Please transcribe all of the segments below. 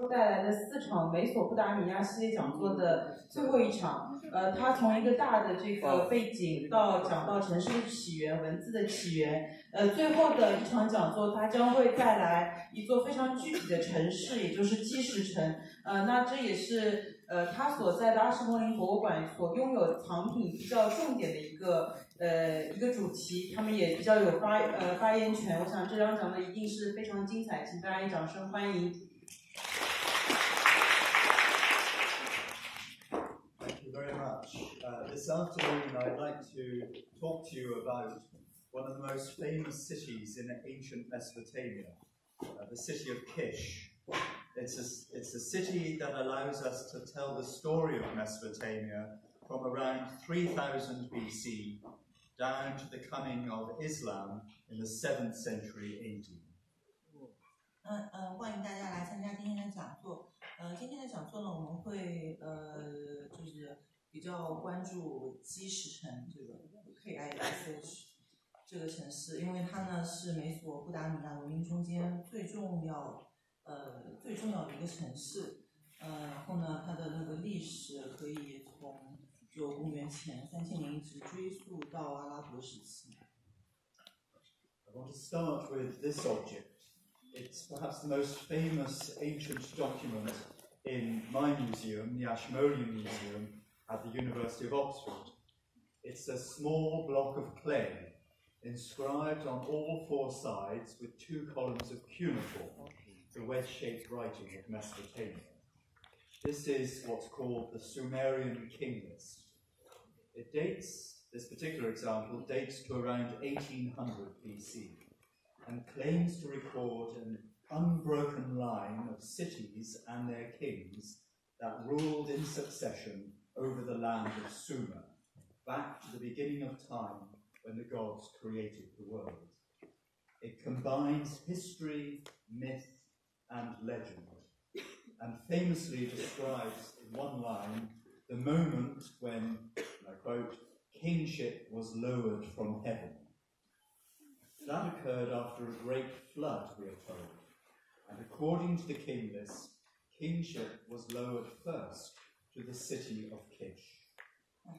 夫带来的4场美索不达米亚系列讲座的最后一场。他从一个大的这个背景讲到城市的起源、文字的起源。最后的一场讲座，他将会带来一座非常具体的城市，也就是基石城。那这也是他所在的阿什莫林博物馆所拥有藏品比较重点的一个主题，他们也比较有发言权。我想这场讲座一定是非常精彩，请大家以掌声欢迎。Thank you very much. This afternoon, I'd like to talk to you about one of the most famous cities in ancient Mesopotamia, the city of Kish. It's a city that allows us to tell the story of Mesopotamia from around 3000 BC down to the coming of Islam in the 7th century AD. 欢迎大家来参加今天的讲座。今天的讲座呢，我们会就是比较关注基石城这个 KISH 这个城市，因为它呢是美索不达米亚文明中间最重要的一个城市。然后呢，它的那个历史可以从公元前3000年一直追溯到阿拉伯时期。I want to start with this object. It's perhaps the most famous ancient document in my museum, the Ashmolean Museum at the University of Oxford. It's a small block of clay inscribed on all 4 sides with 2 columns of cuneiform, the wedge-shaped writing of Mesopotamia. This is what's called the Sumerian king list. This particular example dates to around 1800 BC. And claims to record an unbroken line of cities and their kings that ruled in succession over the land of Sumer, back to the beginning of time when the gods created the world. It combines history, myth, and legend, and famously describes in one line the moment when, and I quote, kingship was lowered from heaven. That occurred after a great flood, we are told, and according to the king list, kingship was lowered first to the city of Kish.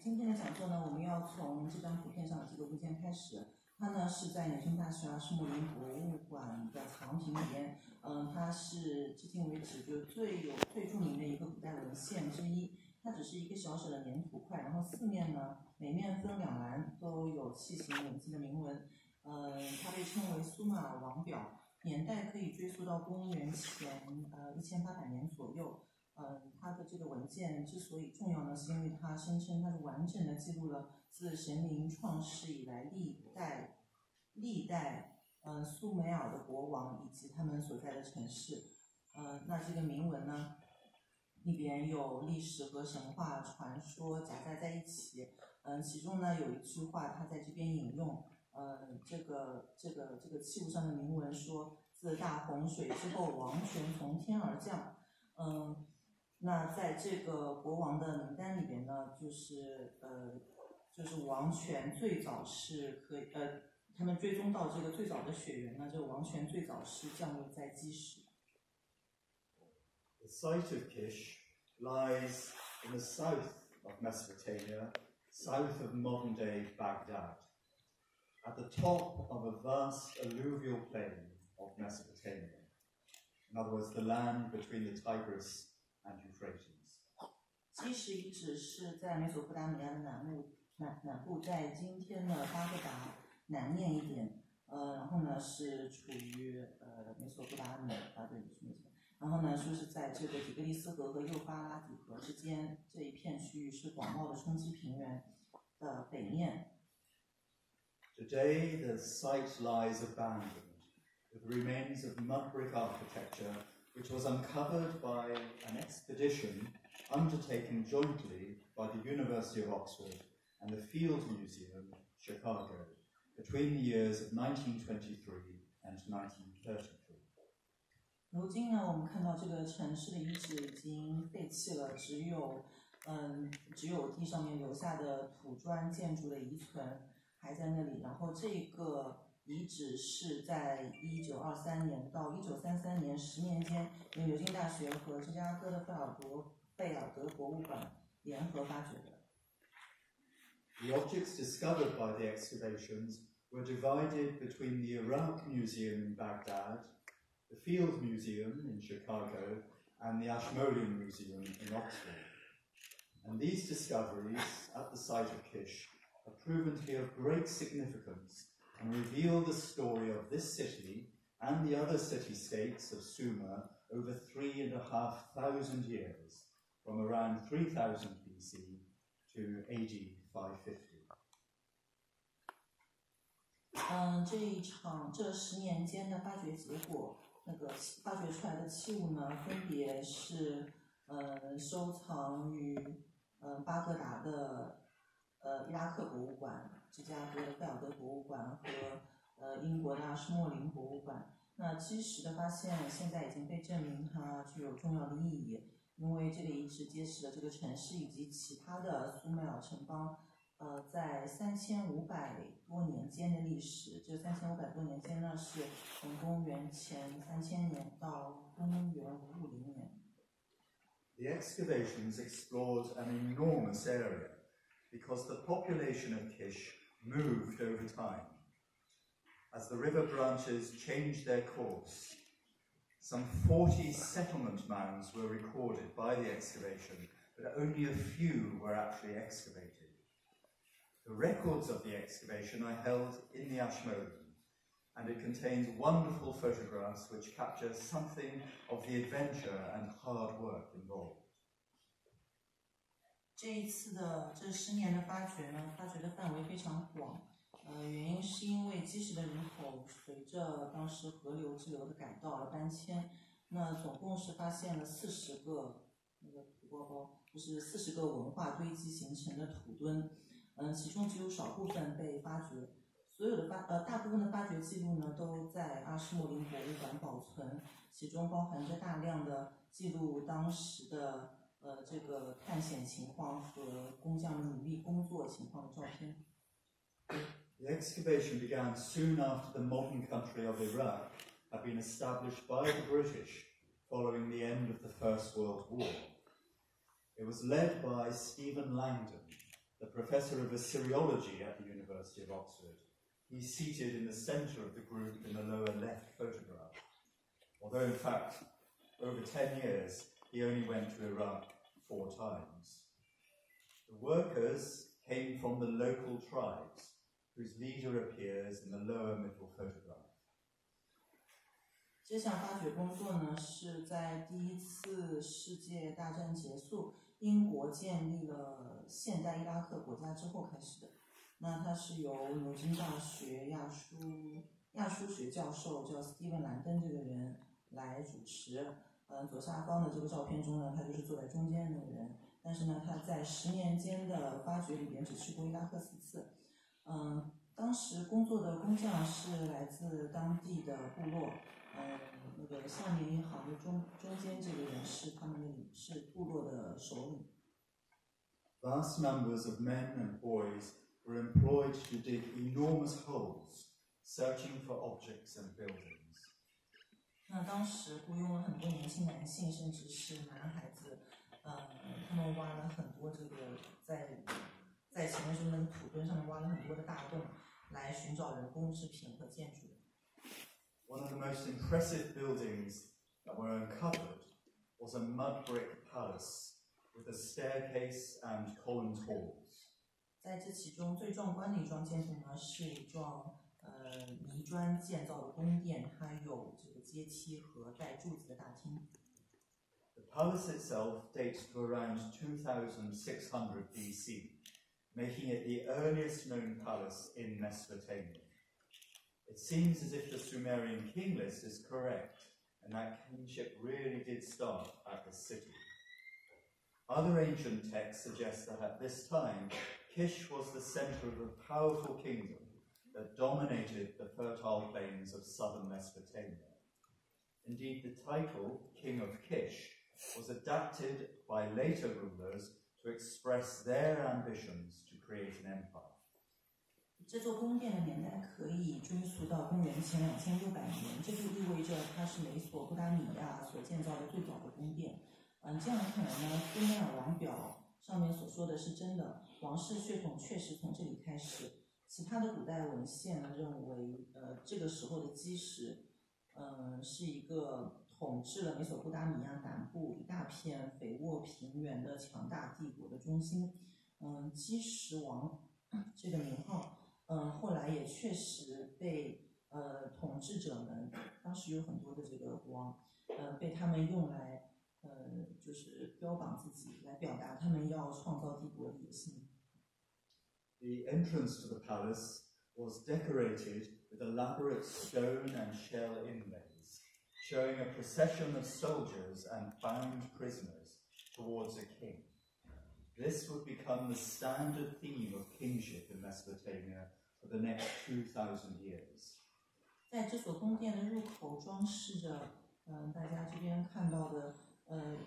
今天的讲座呢，我们要从这张图片上的这个物件开始。它呢是在牛津大学阿什莫林博物馆的藏品里边，它是至今为止就最著名的一个古代文献之一。它只是一个小小的粘土块，然后4面呢，每面分2栏，都有楔形文字的铭文。它被称为苏马王表，年代可以追溯到公元前1800年左右。它的这个文件之所以重要呢，是因为它声称它是完整的记录了自神明创世以来历代苏美尔的国王以及他们所在的城市。那这个铭文呢，里边有历史和神话传说夹杂在一起。其中呢有一句话，他在这边引用。这个器物上的铭文说，自大洪水之后，王权从天而降。那在这个国王的名单里边呢，就是王权最早是他们追踪到这个最早的血缘呢，这个王权最早是降落在基石。The site of Kish lies in the south of Mesopotamia, south of modern-day Baghdad, at the top of a vast alluvial plain of Mesopotamia. In other words, the land between the Tigris and Euphrates. 基石遗址是在美索不达米亚的南部，在今天的巴格达南面一点。然后呢是处于美索不达米亚对，是美索。然后呢，说是在这个底格里斯河和幼发拉底河之间这一片区域是广袤的冲积平原的北面。Today, the site lies abandoned, with the remains of mud brick architecture, which was uncovered by an expedition undertaken jointly by the University of Oxford and the Field Museum, Chicago, between the years of 1923 and 1933. 如今呢，我们看到这个城市的遗址已经废弃了，只有地上面留下的土砖建筑的遗存还在那里。然后这个遗址是在1923年到1933年10年间，由牛津大学和芝加哥的贝尔德博物馆联合发掘的。The objects discovered by the excavations were divided between the Iraq Museum in Baghdad, the Field Museum in Chicago, and the Ashmolean Museum in Oxford. And these discoveries at the site of Kish are proven to be of great significance and reveal the story of this city and the other city-states of Sumer over 3,500 years, from around 3000 BC to AD 550. 这10年间的发掘结果，发掘出来的器物呢，分别是收藏于巴格达的伊拉克博物馆、芝加哥的贝尔德博物馆和英国的阿什莫林博物馆。那基石的发现现在已经被证明它具有重要的意义，因为这里遗址揭示了这个城市以及其他的苏美尔城邦在3500多年间的历史。这3500多年间呢，是从公元前3000年到公元550年。The excavations explored an enormous area because the population of Kish moved over time. As the river branches changed their course, some 40 settlement mounds were recorded by the excavation, but only a few were actually excavated. The records of the excavation are held in the Ashmolean, and it contains wonderful photographs which capture something of the adventure and hard work involved. 这10年的发掘呢，发掘的范围非常广。原因是因为基石的人口随着当时河流支流的改道而搬迁。那总共是发现了40个土包包，就是40个文化堆积形成的土墩。其中只有少部分被发掘。所有的大部分的发掘记录呢，都在阿什莫林博物馆保存，其中包含着大量的记录当时的这个探险情况和工匠努力工作情况的照片。The excavation began soon after the modern country of Iraq had been established by the British following the end of the First World War. It was led by Stephen Langdon, the professor of Assyriology at the University of Oxford. He's seated in the centre of the group in the lower left photograph, although in fact, over 10 years, he only went to Iraq 4 times. The workers came from the local tribes, whose leader appears in the lower middle photograph. 这项发掘工作呢，是在第1次世界大战结束，英国建立了现代伊拉克国家之后开始的。那它是由牛津大学亚书学教授叫斯蒂文·兰登这个人来主持。左下方的这个照片中呢，他就是坐在中间的那个人。但是呢，他在10年间的发掘里边只去过伊拉克4次。当时工作的工匠是来自当地的部落。那个下面一行的中间这个人是他们是部落的首领。Vast numbers of men and boys were employed to dig enormous holes, searching for objects and buildings. 那当时雇佣了很多年轻男性，甚至是男孩子，他们挖了很多这个在前面说那个土墩上面挖了很多的大洞，来寻找人工制品和建筑。One of the most impressive buildings that were uncovered was a mud brick palace with a staircase and columned halls. 在这其中最壮观的一幢建筑呢，是一幢泥砖建造的宫殿，它有这个阶梯和带柱子的大厅。The palace itself dates to around 2600 BC, making it the earliest known palace in Mesopotamia. It seems as if the Sumerian king list is correct, and that kingship really did start at the city. Other ancient texts suggest that at this time, Kish was the center of a powerful kingdom that dominated the fertile plains of southern Mesopotamia. Indeed, the title, King of Kish, was adapted by later rulers to express their ambitions to create an empire. 这座宫殿的年代可以追溯到公元前2600年，这就意味着它是美索不达米亚所建造的最早的宫殿。这样看来呢，苏美尔王表上面所说的是真的，王室血统确实从这里开始。其他的古代文献呢认为，这个时候的基石，是一个统治了美索不达米亚南部一大片肥沃平原的强大帝国的中心。基石王这个名号，后来也确实被统治者们，当时有很多的这个王，被他们用来就是标榜自己，来表达他们要创造帝国的野心。The entrance to the palace was decorated with elaborate stone and shell inlays, showing a procession of soldiers and bound prisoners towards a king. This would become the standard theme of kingship in Mesopotamia for the next 2000 years. 在这所宫殿的入口装饰着，大家这边看到的，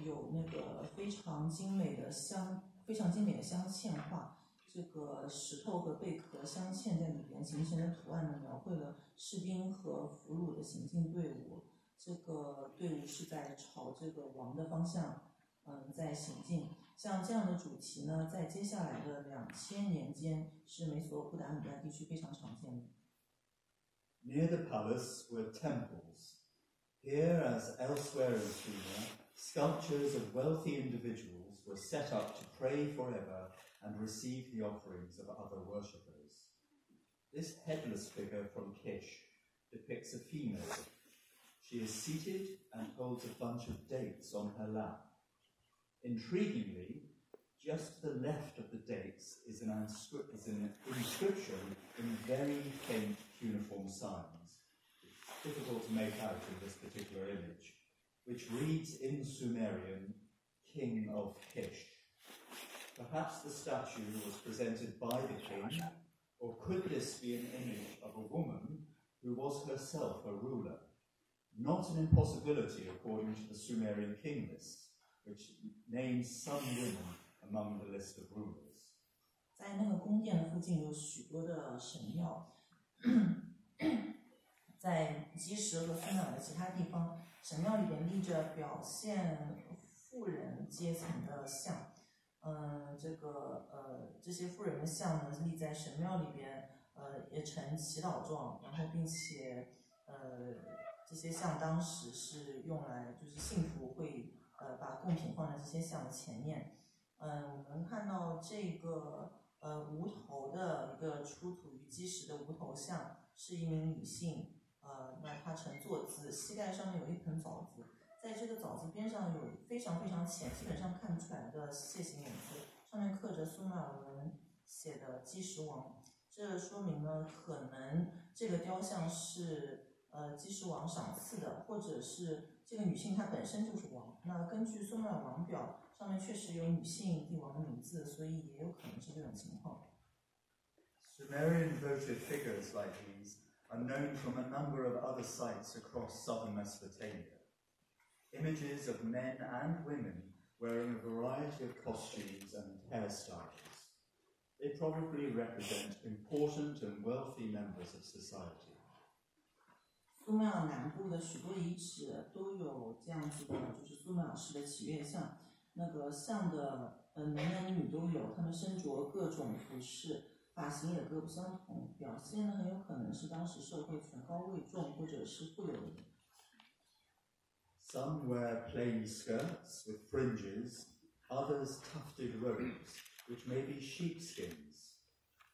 有那个非常精美的镶嵌画。这个石头和贝壳镶嵌在里边形成的图案呢，描绘了士兵和俘虏的行进队伍。这个队伍是在朝这个王的方向，在行进。像这样的主题呢，在接下来的2000年间，是美索不达米亚地区非常常见的。Near the palace were temples. Here, as elsewhere in Sumer, sculptures of wealthy individuals were set up to pray forever and receive the offerings of other worshippers. This headless figure from Kish depicts a female. She is seated and holds a bunch of dates on her lap. Intriguingly, just to the left of the dates is an inscription in very faint cuneiform signs. It's difficult to make out in this particular image, which reads in Sumerian, King of Kish. Perhaps the statue was presented by the king, or could this be an image of a woman who was herself a ruler? Not an impossibility according to the Sumerian king lists, which names some women among the list of rulers. 在那个宫殿的附近有许多的神庙，在基石和苏美尔的其他地方，神庙里边立着表现富人阶层的像。这些富人的像呢，立在神庙里边，也呈祈祷状，然后并且这些像当时是用来，就是信徒会把贡品放在这些像的前面。我们看到这个无头的一个出土于基石的无头像，是一名女性，那她呈坐姿，膝盖上面有一盆枣子。在这个枣子边上有非常非常浅，基本上看不出来的楔形文字，上面刻着苏美尔文写的基石王。这说明呢，可能这个雕像是基石王赏赐的，或者是这个女性她本身就是王。那根据苏美尔王表上面确实有女性帝王的名字，所以也有可能是这种情况。Sumerian votive figures like these are known from a number of other sites across southern Mesopotamia. Images of men and women wearing a variety of costumes and hairstyles. They probably represent important and wealthy members of society. 苏美尔南部的许多遗址都有这样子的，就是苏美尔式的祈月像。那个像的男女都有，他们身着各种服饰，发型也各不相同，表现呢很有可能是当时社会权高位重或者是富有的人。Some wear plain skirts with fringes, others tufted robes, which may be sheepskins.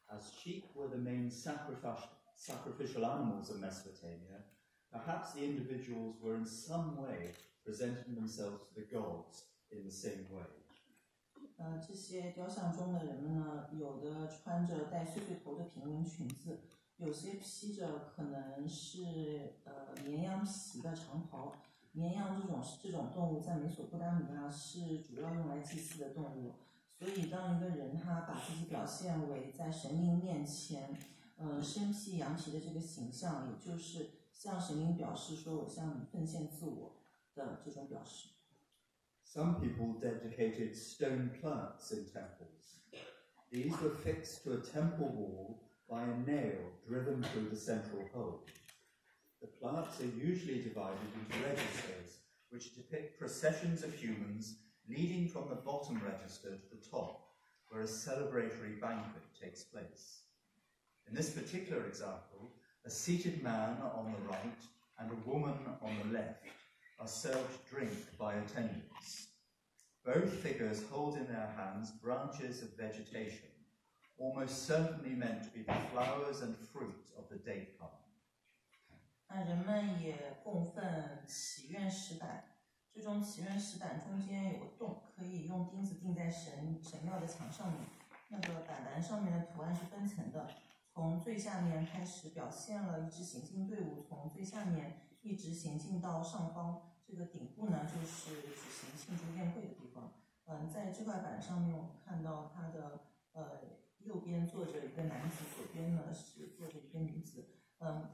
As sheep were the main sacrificial animals of Mesopotamia, perhaps the individuals were in some way presenting themselves to the gods in the same way. 这些雕像中的人们呢，有的穿着带碎碎头的平民裙子，有些披着可能是绵羊皮的长袍。绵羊这种动物在美索不达米亚是主要用来祭祀的动物，所以当一个人他把自己表现为在神灵面前，身披羊皮的这个形象，也就是向神灵表示说我向你奉献自我的这种表示。Some people dedicated stone plants in temples. These were fixed to a temple wall by a nail driven through the central hole. The plaques are usually divided into registers, which depict processions of humans leading from the bottom register to the top, where a celebratory banquet takes place. In this particular example, a seated man on the right and a woman on the left are served drink by attendants. Both figures hold in their hands branches of vegetation, almost certainly meant to be the flowers and fruit of the date palm. 那人们也供奉祈愿石板，这种祈愿石板中间有个洞，可以用钉子钉在神庙的墙上面。那个板上面的图案是分层的，从最下面开始表现了一支行进队伍，从最下面一直行进到上方。这个顶部呢，就是举行庆祝宴会的地方。在这块板上面，我们看到它的右边坐着一个男子，左边呢是坐着一个女子。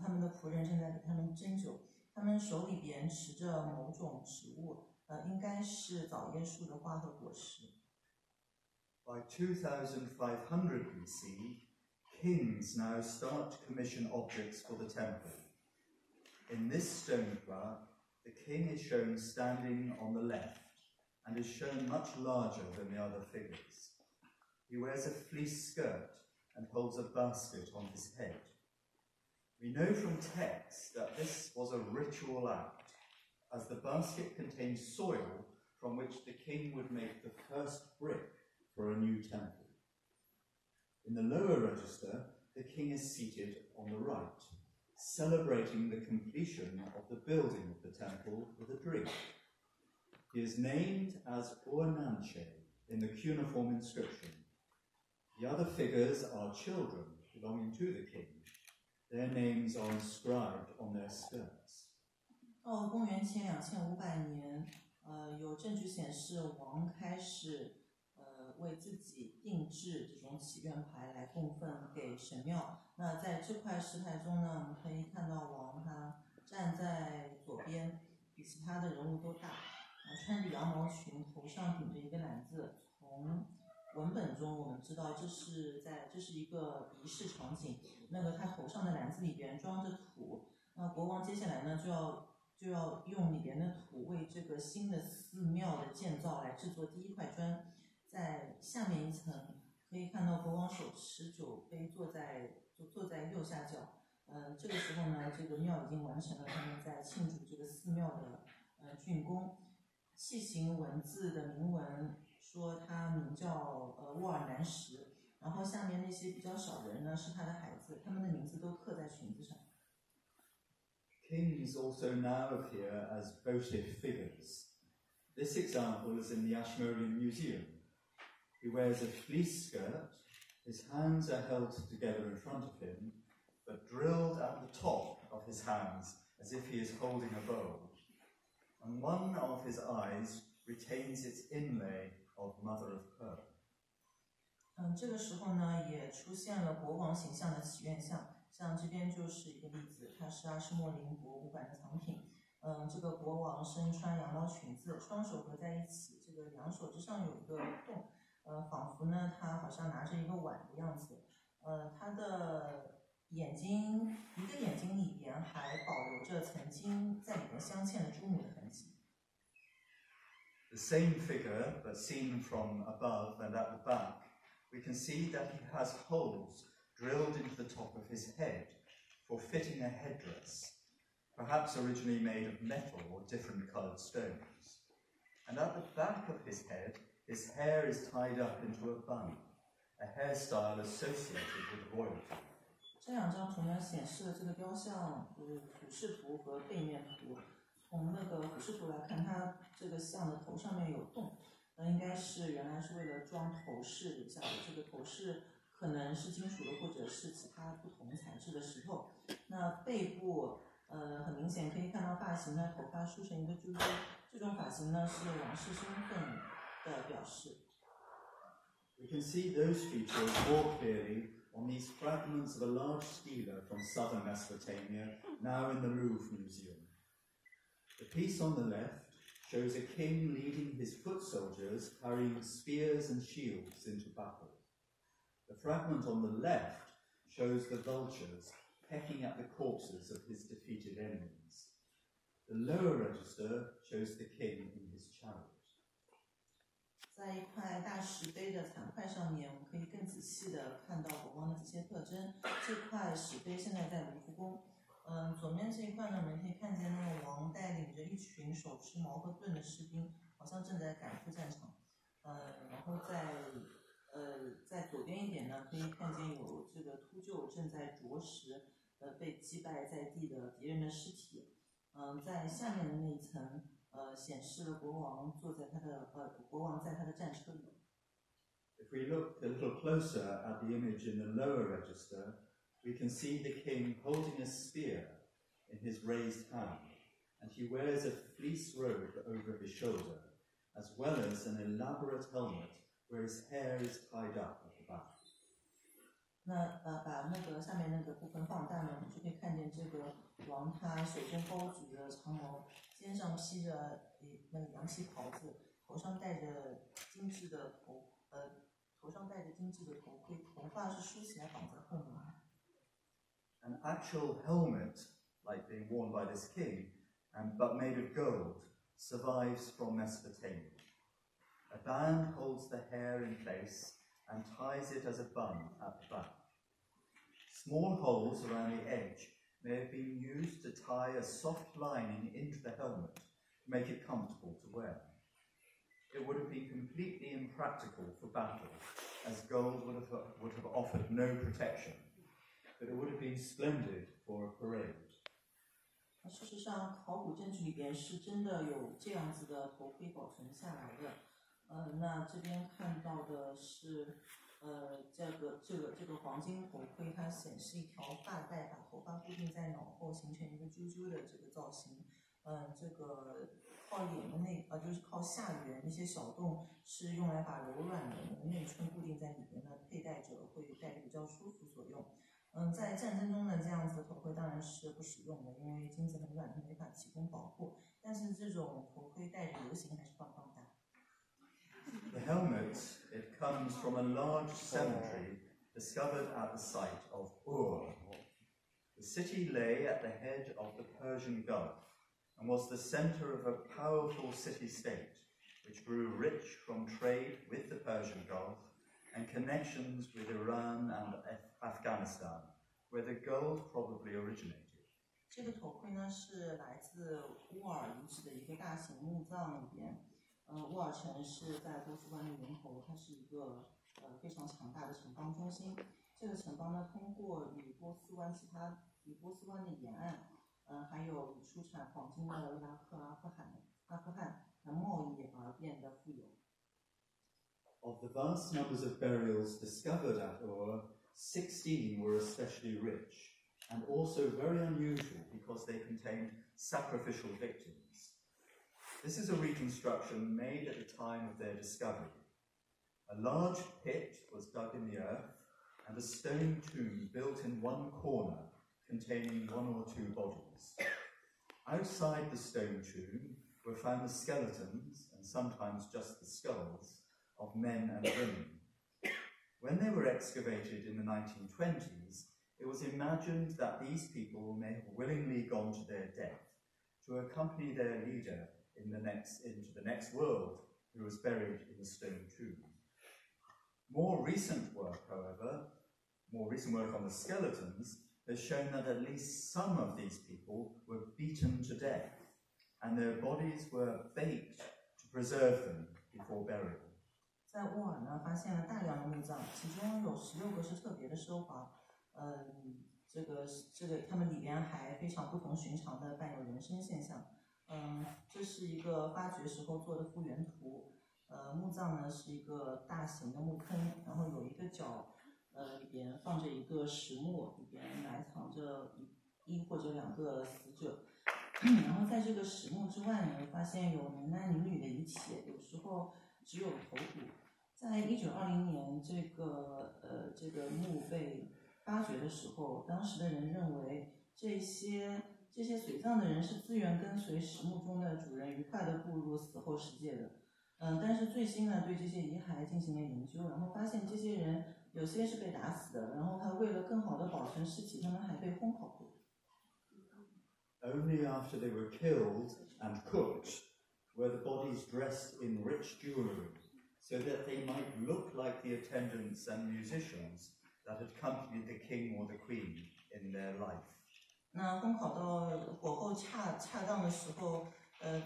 他们的仆人正在给他们斟酒，他们手里边持着某种植物，应该是枣叶树的花和果实。By 2500 BC, kings now start to commission objects for the temple. In this stone plaque, the king is shown standing on the left and is shown much larger than the other figures. He wears a fleece skirt and holds a basket on his head. We know from texts that this was a ritual act, as the basket contained soil from which the king would make the first brick for a new temple. In the lower register, the king is seated on the right, celebrating the completion of the building of the temple with a drink. He is named as Uananche in the cuneiform inscription. The other figures are children belonging to the king. Their names are inscribed on their skirts. 到公元前2500年，有证据显示王开始为自己定制这种祈愿牌来供奉给神庙。那在这块石牌中呢，我们可以看到王他站在左边，比其他的人物都大，穿着羊毛裙，头上顶着一个篮子。从文本中我们知道这是一个仪式场景。那个他头上的篮子里边装着土，那国王接下来呢就要用里边的土为这个新的寺庙的建造来制作第一块砖。在下面一层可以看到国王手持酒杯坐在右下角。这个时候呢，这个庙已经完成了，他们在庆祝这个寺庙的竣工。楔形文字的铭文说他名叫沃尔南什，然后下面那些比较少的人呢是他的孩子，他们的名字都刻在裙子上。Kings also now appear as votive figures. This example is in the Sumerian Museum. He wears a fleece skirt, his hands are held together in front of him, but drilled at the top of his hands as if he is holding a bowl. And one of his eyes retains its inlay of mother of pearl. 这个时候呢，也出现了国王形象的祈愿像，像这边就是一个例子，它是阿什莫林博物馆的藏品。这个国王身穿羊毛裙子，双手合在一起，这个两手之上有一个洞，仿佛呢他好像拿着一个碗的样子。他的眼睛，一个眼睛里边还保留着曾经在里面镶嵌的珠母的痕迹。The same figure, but seen from above and at the back, we can see that he has holes drilled into the top of his head for fitting a headdress, perhaps originally made of metal or different coloured stones. And at the back of his head, his hair is tied up into a bun, a hairstyle associated with royalty. 这两张图呢显示了这个雕像俯视图和背面图。从那个俯视图来看，它这个像的头上面有洞，应该是原来是为了装头饰留下的。这个头饰可能是金属的，或者是其他不同材质的石头。那背部很明显可以看到发型呢，头发梳成一个珠珠，这种发型呢是王室身份的表示。We can see those features more clearly on these fragments of a large stela from southern Mesopotamia, now in the Louvre Museum. The piece on the left shows a king leading his foot soldiers carrying spears and shields into battle. The fragment on the left shows the vultures pecking at the corpses of his defeated enemies. The lower register shows the king in his chariot. 在一块大石碑的残块上面，我们可以更仔细地看到国王的这些特征。这块石碑现在在卢浮宫。左面这一块呢，我们可以看见那个王带领着一群手持矛和盾的士兵，好像正在赶赴战场。然后在左边一点呢，可以看见有这个秃鹫正在啄食被击败在地的敌人的尸体。在下面的那一层。显示了国王在他的战车里。If we look a little closer at the image in the lower register, we can see the king holding a spear in his raised hand, and he wears a fleece robe over his shoulder, as well as an elaborate helmet where his hair is tied up at the back. 那把那个下面那个部分放大呢，我们就可以看见这个王他手中高举着长矛，肩上披着那个羊皮袍子，头上戴着精致的头盔，头发是梳起来绑在后面。An actual helmet, like being worn by this king, but made of gold, survives from Mesopotamia. A band holds the hair in place and ties it as a bun at the back. Small holes around the edge may have been used to tie a soft lining into the helmet to make it comfortable to wear. It would have been completely impractical for battle, as gold would have offered no protection, but it would have been splendid for a parade. 事实上，考古证据里边是真的有这样子的头盔保存下来的。那这边看到的是，这个黄金头盔，它显示一条发带，把头发固定在脑后，形成一个揪揪的这个造型。这个靠脸的就是靠下缘那些小洞，是用来把柔软的内衬固定在里面的，佩戴者会戴着比较舒服所用。在战争中呢，这样子的头盔当然是不实用的，因为金子很软，它没法提供保护。但是这种头盔戴着游行还是棒棒的。The helmet, it comes from a large cemetery discovered at the site of Ur. The city lay at the head of the Persian Gulf and was the center of a powerful city-state which grew rich from trade with the Persian Gulf and connections with Iran and Afghanistan, where the gold probably originated. 这个头盔呢是来自乌尔遗址的一个大型墓葬里边。乌尔城是在波斯湾的源头，它是一个非常强大的城邦中心。这个城邦呢，通过与波斯湾的沿岸，还有以出产黄金的伊拉克、阿富汗的贸易而变得富有。Of the vast numbers of burials discovered at Ur, 16 were especially rich, and also very unusual because they contained sacrificial victims. This is a reconstruction made at the time of their discovery. A large pit was dug in the earth, and a stone tomb built in one corner containing one or two bodies. Outside the stone tomb were found the skeletons, and sometimes just the skulls, of men and women. When they were excavated in the 1920s, it was imagined that these people may have willingly gone to their death to accompany their leader into the next world, who was buried in the stone tomb. More recent work on the skeletons has shown that at least some of these people were beaten to death, and their bodies were baked to preserve them before burial. 在乌尔呢，发现了大量的墓葬，其中有16个是特别的奢华。他们里边还非常不同寻常的伴有人身现象。这是一个发掘时候做的复原图。墓葬呢是一个大型的墓坑，然后有一个角，里边放着一个石墓，里边埋藏着一或者2个死者。然后在这个石墓之外呢，发现有男男女女的遗体，有时候只有头骨。在1920年，这个墓被发掘的时候，当时的人认为这些随葬的人是自愿跟随石墓中的主人愉快地步入死后世界的。但是最新呢，对这些遗骸进行了研究，然后发现这些人有些是被打死的，然后还为了更好的保存尸体，他们还被烘烤过。Only after they were killed and cooked were the bodies dressed in rich jewelry, so that they might look like the attendants and musicians that had accompanied the king or the queen in their life. 那烘烤到火候恰当的时候，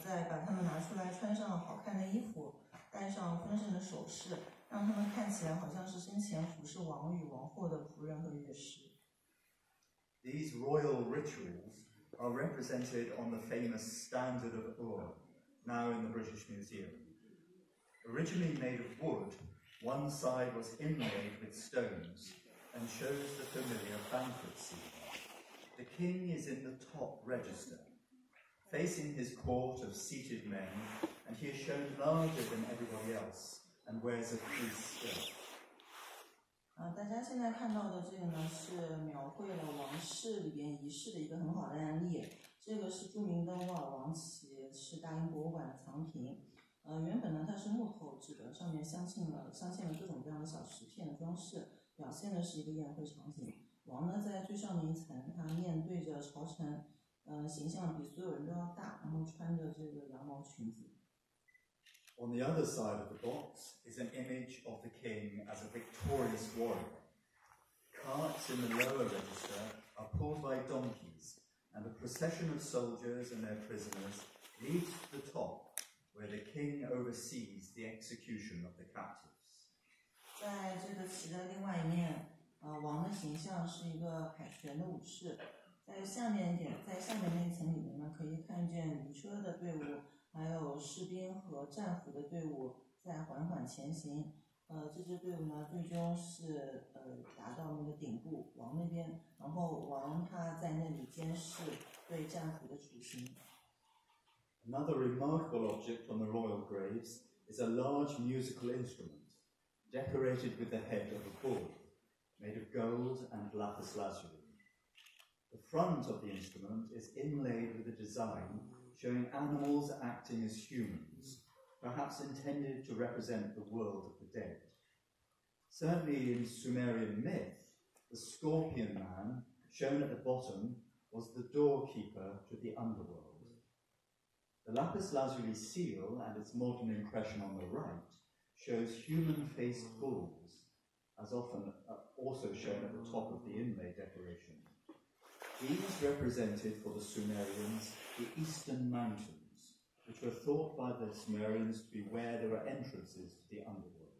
再把它们拿出来，穿上好看的衣服，戴上丰盛的首饰，让他们看起来好像是生前服侍王与王后的仆人和乐师。These royal rituals are represented on the famous Standard of Ur, now in the British Museum. Originally made of wood, one side was inlaid with stones and shows the familiar banquet scene. The king is in the top register, facing his court of seated men, and he is shown larger than everybody else and wears a priest's skirt. 大家现在看到的这个呢，是描绘了王室里边仪式的一个很好的案例。这个是著名的沃尔王旗，是大英博物馆的藏品。原本呢它是木头制的，上面镶嵌了各种各样的小石片的装饰，表现的是一个宴会场景。王呢在最上面一层，他面对着朝臣，形象比所有人都要大，然后穿着这个羊毛裙子。On the other side of the box is an image of the king as a victorious warrior. Carts in the lower register are pulled by donkeys, and a procession of soldiers and their prisoners leads to the top, where the king oversees the execution of the captives. 在这个旗的另外一面，王的形象是一个凯旋的武士。在下面那一层里面呢，可以看见驴车的队伍，还有士兵和战俘的队伍在缓缓前行。这支队伍呢，最终是达到那个顶部王那边，然后王他在那里监视对战俘的处刑。Another remarkable object on the royal graves is a large musical instrument, decorated with the head of a bull, made of gold and lapis lazuli. The front of the instrument is inlaid with a design showing animals acting as humans, perhaps intended to represent the world of the dead. Certainly in Sumerian myth, the scorpion man, shown at the bottom, was the doorkeeper to the underworld. The lapis lazuli seal and its modern impression on the right shows human-faced bulls, as often also shown at the top of the inlay decoration. These represented for the Sumerians the eastern mountains, which were thought by the Sumerians to be where there were entrances to the underworld.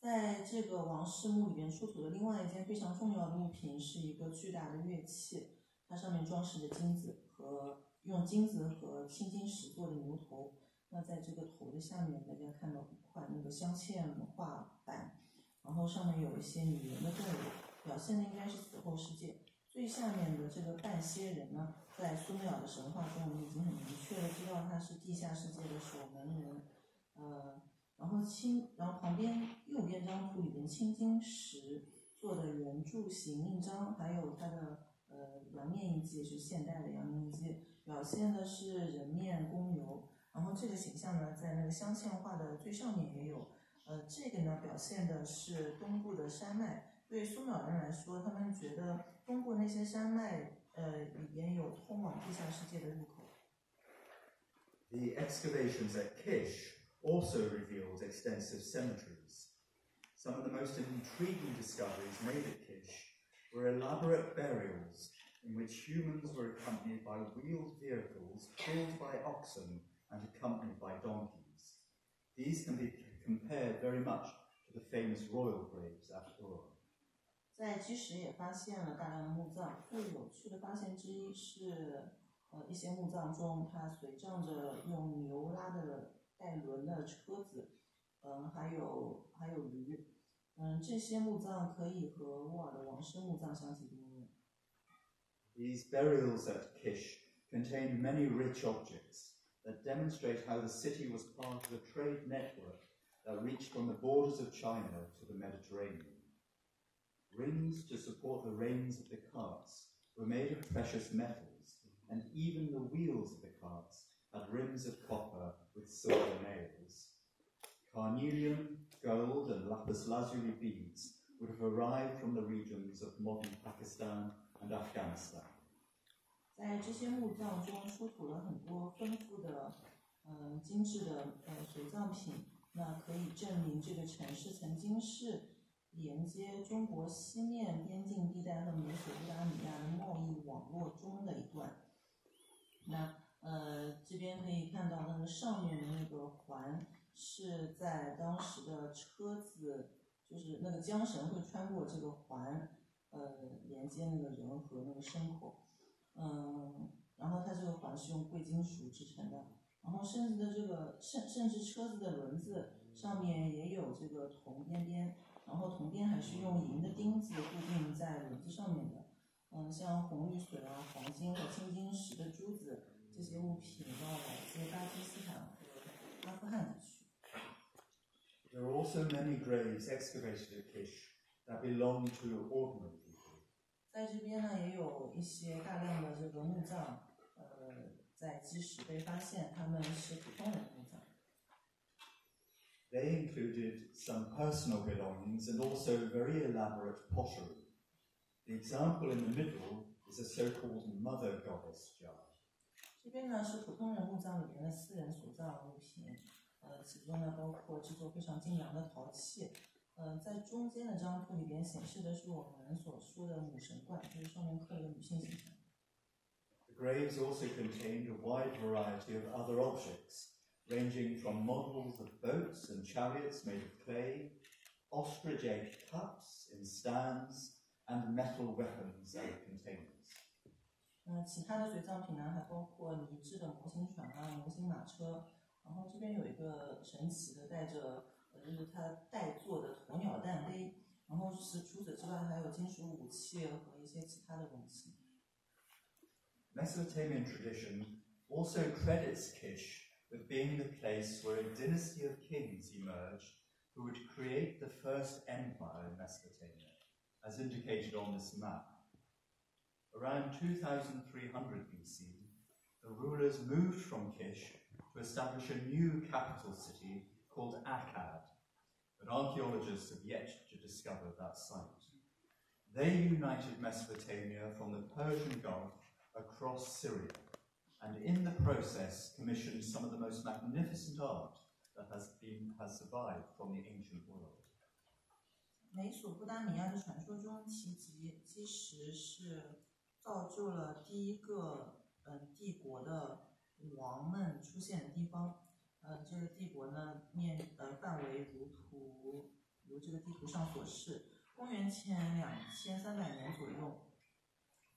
在这个王室墓里边出土的另外一件非常重要的物品是一个巨大的乐器，它上面装饰着用金子和青金石做的牛头。那在这个头的下面，大家看到一块那个镶嵌画板，然后上面有一些女人的动物，表现的应该是死后世界。最下面的这个半蝎人呢，在苏美尔的神话中，我们已经很明确的知道他是地下世界的守门人。然后旁边右边这张图里边青金石做的圆柱形印章，还有它的羊面印记，是现代的羊面印记，表现的是人面公牛。然后这个形象呢，在那个镶嵌画的最上面也有。这个呢，表现的是东部的山脉。对苏美尔人来说，他们觉得东部那些山脉里边有通往地下世界的入口。The excavations at Kish also revealed extensive cemeteries. Some of the most intriguing discoveries made at Kish were elaborate burials in which humans were accompanied by wheeled vehicles pulled by oxen and accompanied by donkeys. These can be compared very much to the famous royal graves at Ur. 在基什也发现了大量的墓葬，最有趣的发现之一是，一些墓葬中它随葬着用牛拉的带轮的车子，还有驴，这些墓葬可以和沃尔的王室墓葬相提并论。These burials at Kish contained many rich objects that demonstrate how the city was part of a trade network that reached from the borders of China to the Mediterranean. Rings to support the reins of the carts were made of precious metals, and even the wheels of the carts had rims of copper with silver nails. Carnelian, gold, and lapis lazuli beads would have arrived from the regions of modern Pakistan and Afghanistan. 在这些墓葬中出土了很多丰富的、精致的随葬品，那可以证明这个城市曾经是连接中国西面边境地带和美索不达米亚的贸易网络中的一段。那这边可以看到那个上面的那个环是在当时的车子，就是那个缰绳会穿过这个环，连接那个人和那个牲口。然后它这个环是用贵金属制成的，然后甚至车子的轮子上面也有这个铜边边，然后铜边还是用银的钉子固定在轮子上面的。像红玉髓啊、黄金和青金石的珠子，这些物品要来自巴基斯坦和阿富汗地区。There are also many graves excavated at Kish that belong to ordinary people. 在这边呢，也有一些大量的这个墓葬，在基石被发现，他们是普通人的墓葬。They included some personal belongings and also very elaborate pottery. The example in the middle is a so-called mother goddess jar. 这边呢是普通人墓葬里面的私人所造物品，其中呢包括制作非常精良的陶器。在中间的这张图里边显示的是我们所说的母神冠，就是上面刻了一个女性形象。The graves also contained a wide variety of other objects, ranging from models of boats and chariots made of clay, ostrich-egg cups in stands, and metal weapons and containers. 其他的随葬品呢，还包括泥制的模型船啊、模型马车，然后这边有一个神奇的带着，就是它带做的鸵鸟蛋杯，然后除此之外还有金属武器和一些其他的武器。Mesopotamian tradition also credits Kish with being the place where a dynasty of kings emerged who would create the first empire in Mesopotamia, as indicated on this map. Around 2300 BC, the rulers moved from Kish to establish a new capital city called Akkad, but archaeologists have yet to discover that site. They united Mesopotamia from the Persian Gulf across Syria, and in the process commissioned some of the most magnificent art that has survived from the ancient world. 美索不达米亚的传说中提及基石是造就了第一个帝国的王们出现的地方。这个帝国呢范围如这个地图上所示，公元前2300年左右，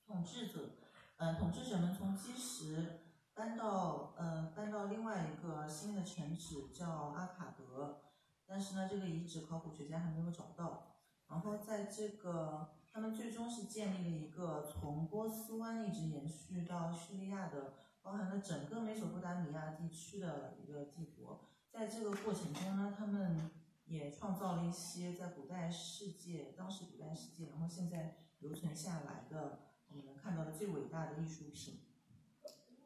统治者们从基石搬到另外一个新的城址叫阿卡德，但是呢，这个遗址考古学家还没有找到。然后在这个，他们最终是建立了一个从波斯湾一直延续到叙利亚的，包含了整个美索不达米亚地区的一个帝国。在这个过程中呢，他们也创造了一些在当时古代世界，然后现在留存下来的我们能看到的最伟大的艺术品。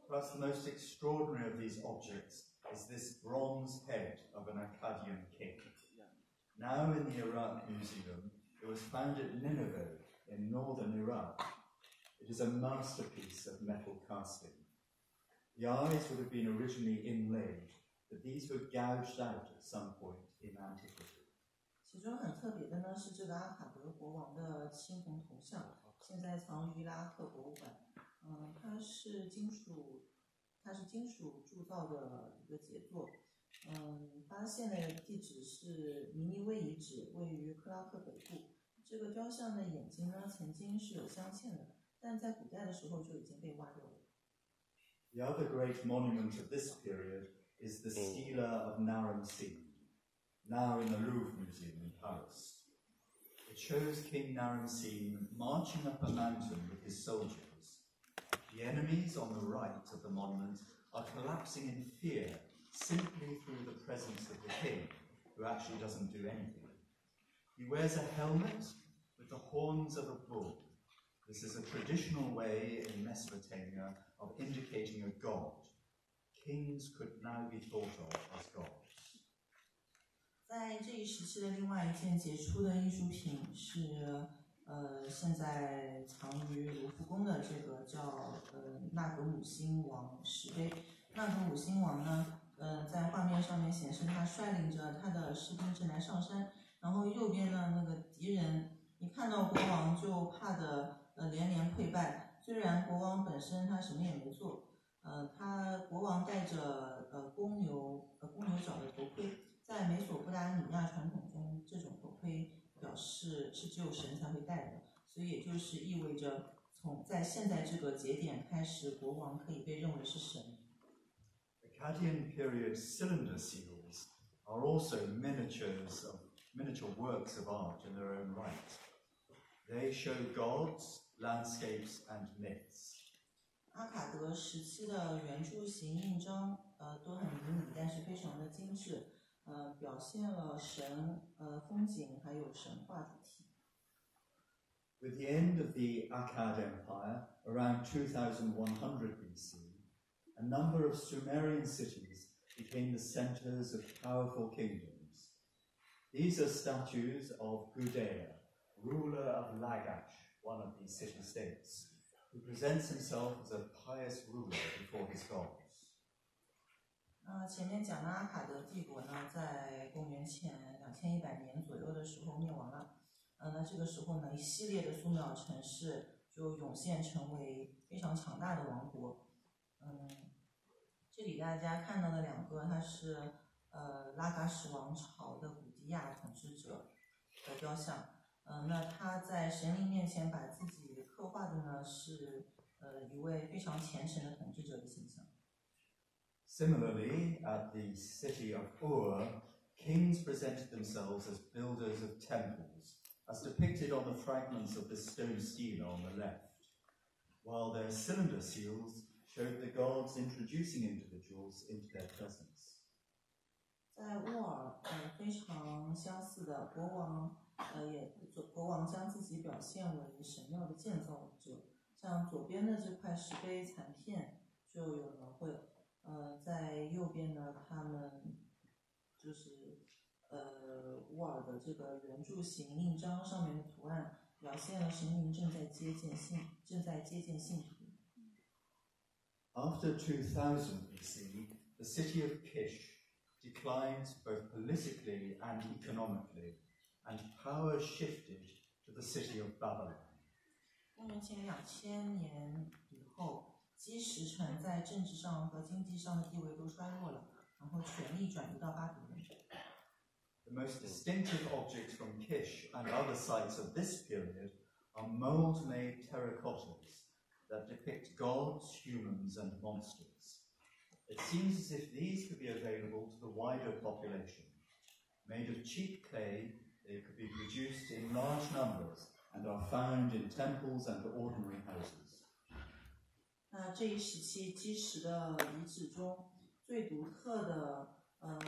Perhaps the most extraordinary of these objects is this bronze head of an Akkadian king. Now in the Iraq Museum, it was found at Nineveh in northern Iraq. It is a masterpiece of metal casting. The eyes would have been originally inlaid, but these were gouged out at some point in antiquity. 其中很特别的呢是这个阿卡德国王的青铜头像，现在藏于伊拉克博物馆。它是金属铸造的一个杰作。发现的地址是尼尼微遗址，位于克拉克北部。这个雕像的眼睛呢，曾经是有镶嵌的，但在古代的时候就已经被挖掉了。The other great monument of this period is the Stela of Naram-Sin, now in the Louvre Museum in Paris. It shows King Naram-Sin marching up a mountain with his soldiers. The enemies on the right of the monument are collapsing in fear simply through the presence of the king, who actually doesn't do anything. He wears a helmet with the horns of a bull. This is a traditional way in Mesopotamia of indicating a god. Kings could now be thought of as gods. 一时期的另外一件杰出的艺术品是现在藏于卢浮宫的这个叫纳格姆星王石碑。纳格姆星王呢，在画面上面显示他率领着他的士兵正来上山，然后右边呢那个敌人一看到国王就怕得连连溃败。虽然国王本身他什么也没做，国王戴着公牛角的头盔，在美索不达米亚传统中，这种头盔表示是只有神才会戴的，所以也就是意味着在现在这个节点开始，国王可以被认为是神。Akkadian period cylinder seals are also miniature works of art in their own right. They show gods, landscapes, and myths. 阿卡德时期的圆柱形印章，都很迷你，但是非常的精致，表现了神、风景还有神话主题。With the end of the Akkad Empire, around 2100 BC, a number of Sumerian cities became the centers of powerful kingdoms. These are statues of Gudea, ruler of Lagash, one of these city-states, who presents himself as a pious ruler before his gods. 前面讲的阿卡德帝国呢，在公元前2100年左右的时候灭亡了。那这个时候呢，一系列的苏美尔城市就涌现成为非常强大的王国。这里大家看到的两个，它是拉嘎什王朝的古迪亚统治者的雕像。那他在神灵面前把自己刻画的呢是一位非常虔诚的统治者的形象。Similarly, at the city of Ur, kings presented themselves as builders of temples, as depicted on the fragments of the stone stela on the left, while their cylinder seals showed the gods introducing individuals into their presence. 在乌尔，非常相似的国王将自己表现为神庙的建造者。像左边的这块石碑残片就有描绘，在右边呢，他们就是乌尔的这个圆柱形印章上面的图案，表现了神灵正在接见信徒。After 2000 BC, the city of Kish declined both politically and economically, and power shifted to the city of Babylon. 公元前2000年以后，基石城在政治上和经济上的地位都衰落了，然后权力转移到巴比伦。The most distinctive objects from Kish and other sites of this period are mold-made terracottas that depict gods, humans, and monsters. It seems as if these could be available to the wider population. Made of cheap clay, they could be produced in large numbers and are found in temples and ordinary houses. 那这一时期基石的遗址中最独特的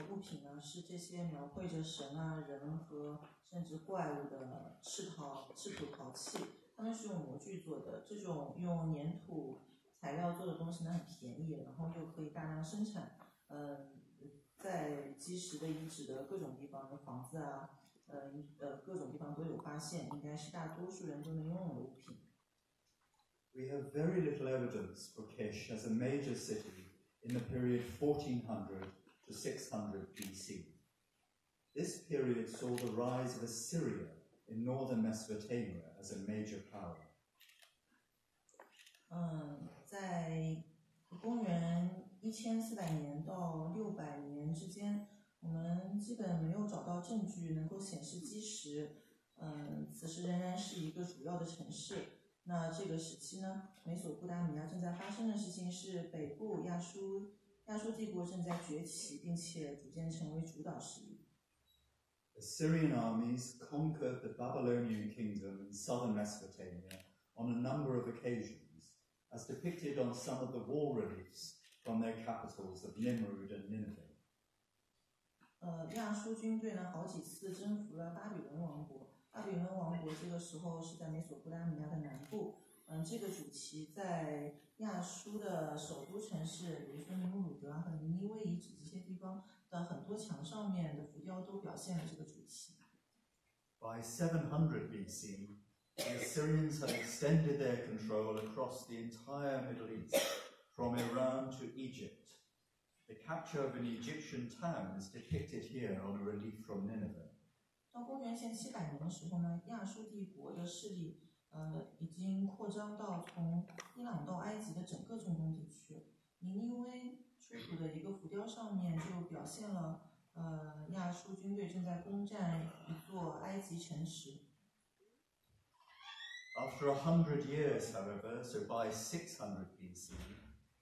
物品呢，是这些描绘着神啊、人和甚至怪物的赤土陶器，它们是用模具做的。这种用粘土材料做的东西呢很便宜，然后又可以大量生产。在基石的遗址的各种地方的房子啊，各种地方都有发现，应该是大多数人都能拥有的物品。We have very little evidence for Kish as a major city in the period 1400 to 600 BC. This period saw the rise of Assyria in northern Mesopotamia as a major power. 在公元1400年到600年之间，我们基本没有找到证据能够显示基石，此时仍然是一个主要的城市。那这个时期呢，美索不达米亚正在发生的事情是北部亚述帝国正在崛起，并且逐渐成为主导势力。Assyrian armies conquered the Babylonian kingdom in southern Mesopotamia on a number of occasions, as depicted on some of the wall reliefs from their capitals of Nimrud and Nineveh. 亚述军队呢，好几次征服了巴比伦王国。巴比伦王国这个时候是在美索不达米亚的南部。这个主旗在亚述的首都城市，比如说尼姆鲁德和尼尼微遗址这些地方，的很多墙上面的浮雕都表现了这个主题。By 700 BC, the Assyrians had extended their control across the entire Middle East, from Iran to Egypt. The capture of an Egyptian town is depicted here on a relief from Nineveh. 到公元前700年的时候呢，亚述帝国的势力已经扩张到从伊朗到埃及的整个中东地区。尼尼微出土的一个浮雕上面就表现了亚述军队正在攻占一座埃及城池。After 100 years, however, so by 600 BC,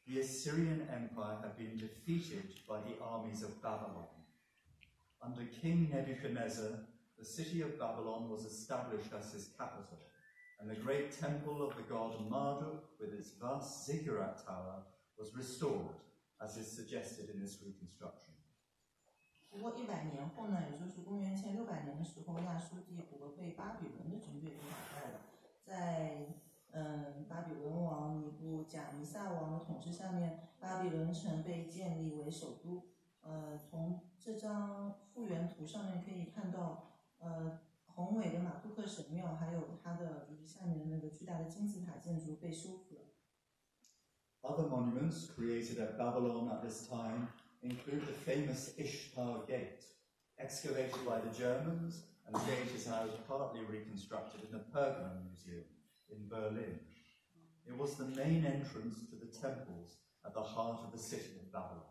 the Assyrian Empire had been defeated by the armies of Babylon. Under King Nebuchadnezzar, the city of Babylon was established as his capital, and the great temple of the god Marduk with its vast ziggurat tower was restored, as is suggested in this reconstruction. 不过100年后呢，也就是公元前600年的时候，亚述帝国被巴比伦的军队给打败了。在巴比伦王尼布甲尼撒王的统治下面，巴比伦城被建立为首都。从这张复原图上面可以看到，宏伟的马库克神庙，还有它的就是下面的那个巨大的金字塔建筑被修复了。Other monuments created at Babylon at this time include the famous Ishtar Gate, excavated by the Germans, and the gate is now partly reconstructed in the Pergamon Museum in Berlin. It was the main entrance to the temples at the heart of the city of Babylon.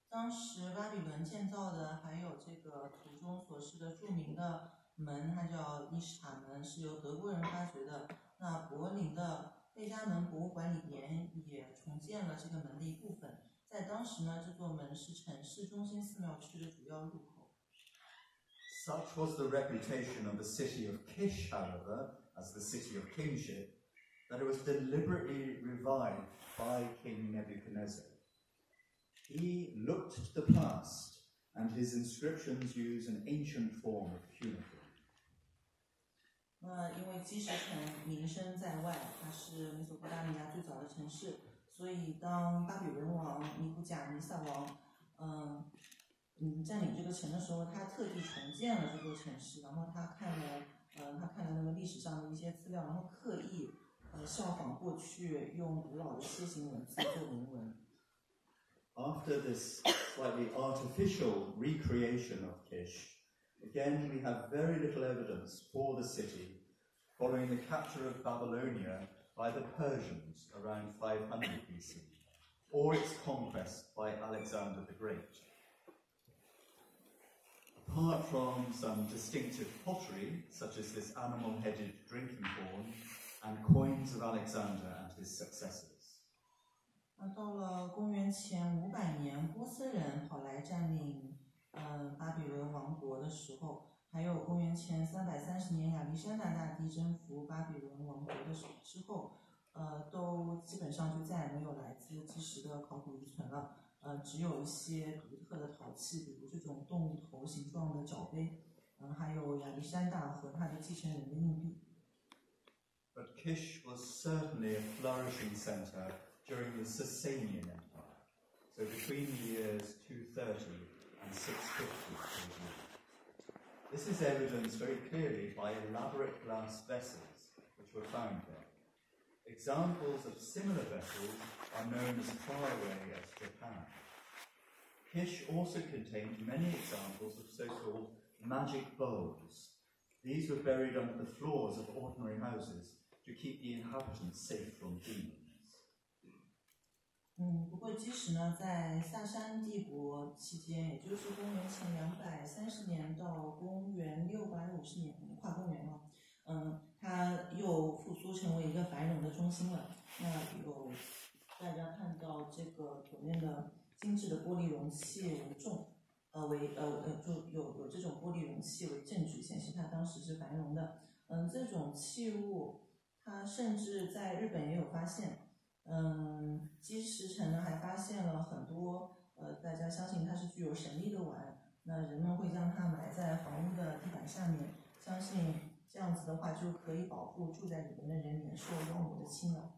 当时巴比伦建造的还有这个图中所示的著名的门，它叫伊什塔门，是由德国人发掘的。那柏林的贝加门博物馆里面也重建了这个门的一部分。在当时呢，这座门是城市中心寺庙区的主要入口。Such was the reputation of the city of Kish, however, as the city of kingship, that it was deliberately revived by King Nebuchadnezzar. He looked to the past, and his inscriptions use an ancient form of cuneiform. 因为基石城名声在外，它是美索不达米亚最早的城市，所以当巴比伦王尼布甲尼撒王占领这个城的时候，他特地重建了这座城市，然后他看了那个历史上的一些资料，然后刻意效仿过去用古老的楔形文字做铭文。After this slightly artificial recreation of Kish, again we have very little evidence for the city following the capture of Babylonia by the Persians around 500 BC, or its conquest by Alexander the Great. Apart from some distinctive pottery, such as this animal-headed drinking horn, and coins of Alexander and his successors. 到了公元前500年，波斯人跑来占领巴比伦王国的时候，还有公元前330年亚历山大大帝征服巴比伦王国的之后，都基本上就再也没有来自基石的考古遗存了。只有一些独特的陶器，比如这种动物头形状的角杯，还有亚历山大和他的继承人的硬币。But Kish was certainly a flourishing center during the Sasanian Empire, so between the years 230 and 650 AD. This is evidenced very clearly by elaborate glass vessels which were found there. Examples of similar vessels are known as far away as Japan. Kish also contained many examples of so-called magic bowls. These were buried under the floors of ordinary houses to keep the inhabitants safe from demons. 不过基石呢，在萨珊帝国期间，也就是公元前230年到公元650年，跨公元了，它又复苏成为一个繁荣的中心了。那有大家看到这个左面的精致的玻璃容器为重，就有这种玻璃容器为证据，显示它当时是繁荣的。这种器物，它甚至在日本也有发现。基石城呢还发现了很多大家相信它是具有神力的碗，那人们会将它埋在房屋的地板下面，相信这样子的话就可以保护住在里面的人免受妖魔的侵扰。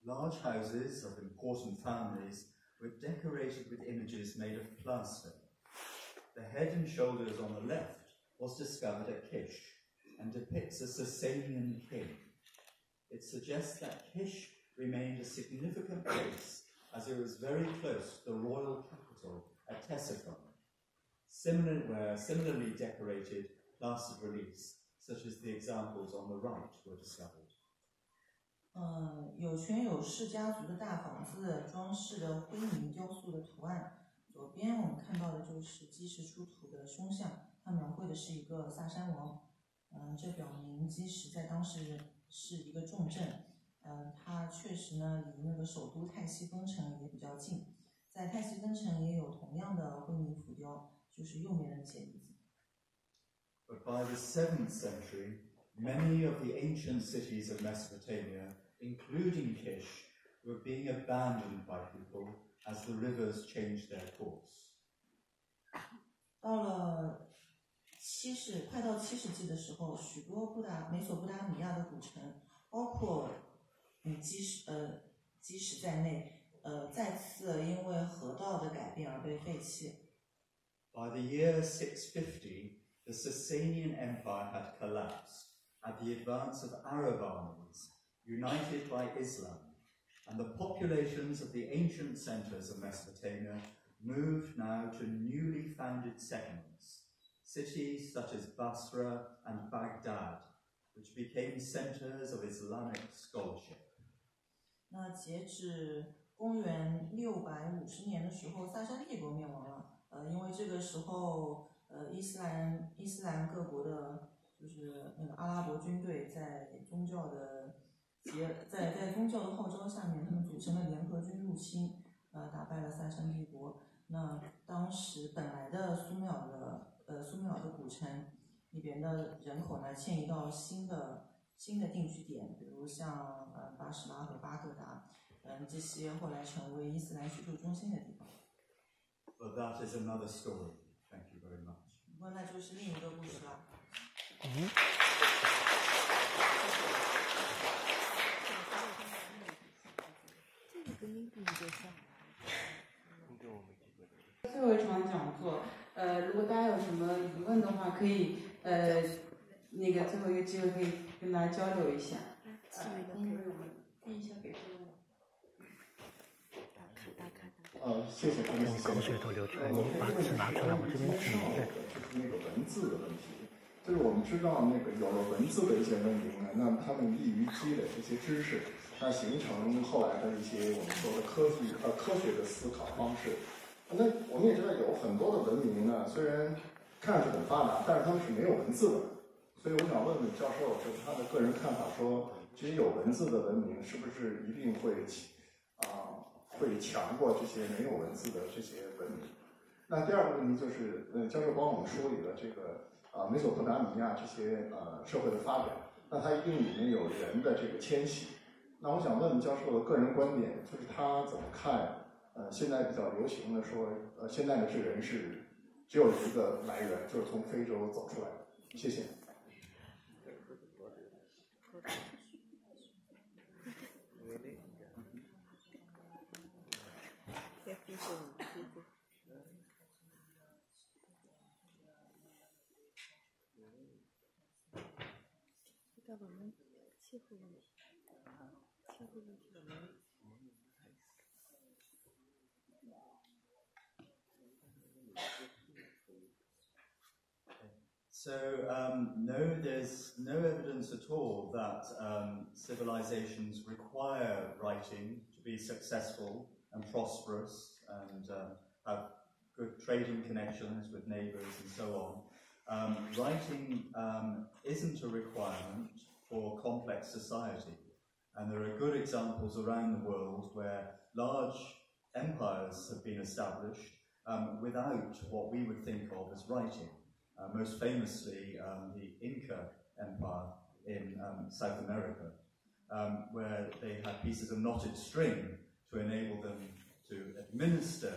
Large houses of important families were decorated with images made of plaster. The head and shoulders on the left was discovered at Kish and depicts a Sasanian king. It suggests that Kish remained a significant place as it was very close to the royal capital at Ctesiphon. Similarly decorated plastered reliefs, such as the examples on the right, were discovered. 有权有势家族的大房子装饰的灰泥雕塑的图案，左边我们看到的就是基石出土的胸像，它描绘的是一个萨珊王。这表明基石在当时是一个重镇。它确实呢离那个首都泰西根城也比较近，在泰西根城也有同样的灰泥浮雕，就是右面的那些例子。But by the 7th century, many of the ancient cities of Mesopotamia, including Kish, were being abandoned by people as the rivers changed their course. 到了快到7世纪的时候，许多美索不达米亚的古城，包括基石在内，再次因为河道的改变而被废弃。By the year 650, the Sasanian Empire had collapsed at the advance of Arab armies, united by Islam, and the populations of the ancient centers of Mesopotamia moved now to newly founded settlements, cities such as Basra and Baghdad, which became centers of Islamic scholarship. 那截止公元650年的时候，萨珊帝国灭亡了。因为这个时候，伊斯兰各国的，就是那个阿拉伯军队在宗教的号召下面，他们组成了联合军入侵，打败了萨珊帝国。那当时本来的苏美尔的古城里边的人口呢，迁移到新的定居点，比如像巴士拉和巴格达，这些后来成为伊斯兰居住中心的地方。But that is another story. Thank you very much. 不过那就是另一个故事了。最后一场讲座，如果大家有什么疑问的话，可以那个最后一个机会可以跟大家交流一下。第一下给谢谢同学。口水都流出来，你把纸拿出来，我这边指一个。就是那个文字的问题，就是我们知道那个有了文字的一些文明呢，那他们易于积累这些知识，那形成后来的一些我们说的科学的思考方式。那我们也知道有很多的文明呢，虽然看上去很发达，但是他们是没有文字的。所以我想问问教授，就是他的个人看法，说这些有文字的文明是不是一定会强过这些没有文字的这些文明？那第二个问题就是，教授帮我们梳理了这个美索不达米亚这些社会的发展，那它一定里面有人的这个迁徙。那我想问问教授的个人观点，就是他怎么看？现在比较流行的说，现在的智人是只有一个来源，就是从非洲走出来的。谢谢。So, no, there's no evidence at all that civilizations require writing to be successful and prosperous and have good trading connections with neighbors and so on. Writing isn't a requirement for complex society, and there are good examples around the world where large empires have been established without what we would think of as writing. Most famously, the Inca Empire in South America, where they had pieces of knotted string to enable them to administer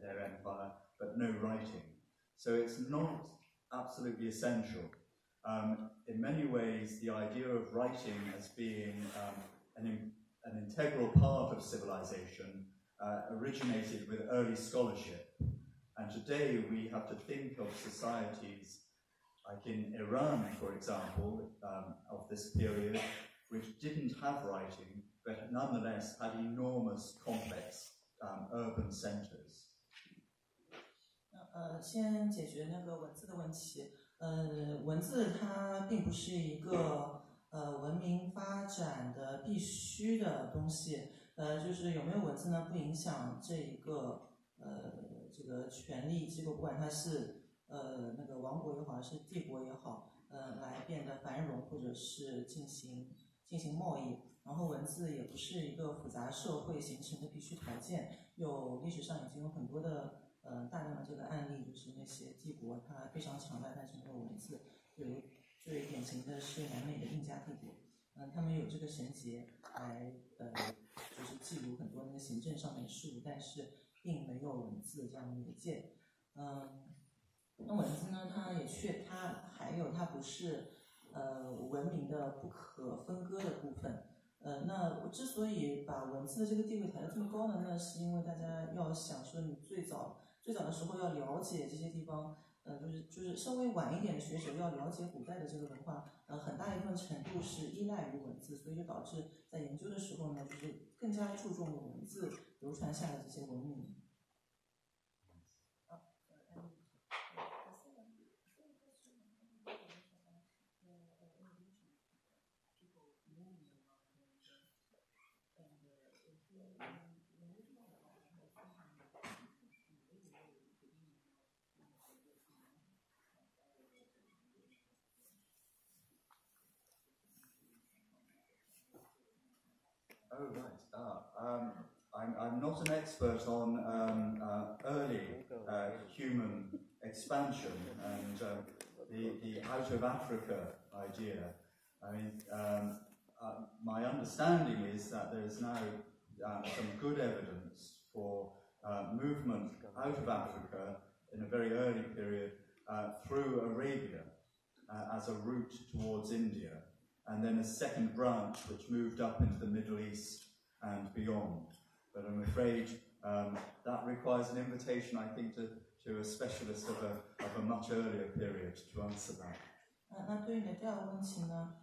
their empire, but no writing. So it's not absolutely essential. In many ways, the idea of writing as being an integral part of civilization originated with early scholarship. And today we have to think of societies like in Iran, for example, of this period, which didn't have writing, but nonetheless had enormous, complex urban centers. 先解决那个文字的问题。文字它并不是一个文明发展的必须的东西。就是有没有文字呢，不影响这一个这个权力机构，不管它是那个王国也好，还是帝国也好，来变得繁荣或者是进行贸易。然后文字也不是一个复杂社会形成的必须条件。历史上已经有很多的大量的这个案例，就是那些帝国它非常强大，但是没有文字。最典型的是南美的印加帝国，他们有这个绳结来就是记录很多那个行政上面的事务，但是并没有文字这样的媒介。那文字呢，它不是文明的不可分割的部分。那我之所以把文字的这个地位抬得这么高呢，那是因为大家要想说，你最早的时候要了解这些地方，就是稍微晚一点的学者要了解古代的这个文化，很大一部分程度是依赖于文字，所以就导致在研究的时候呢，就是更加注重文字流传下的这些文明。Oh, right. I'm not an expert on early human expansion and the out of Africa idea. I mean, my understanding is that there is now some good evidence for movement out of Africa in a very early period through Arabia as a route towards India. And then a second branch which moved up into the Middle East and beyond. But I'm afraid that requires an invitation, I think, to a specialist of a much earlier period to answer that. 那对于你的第二个问题呢，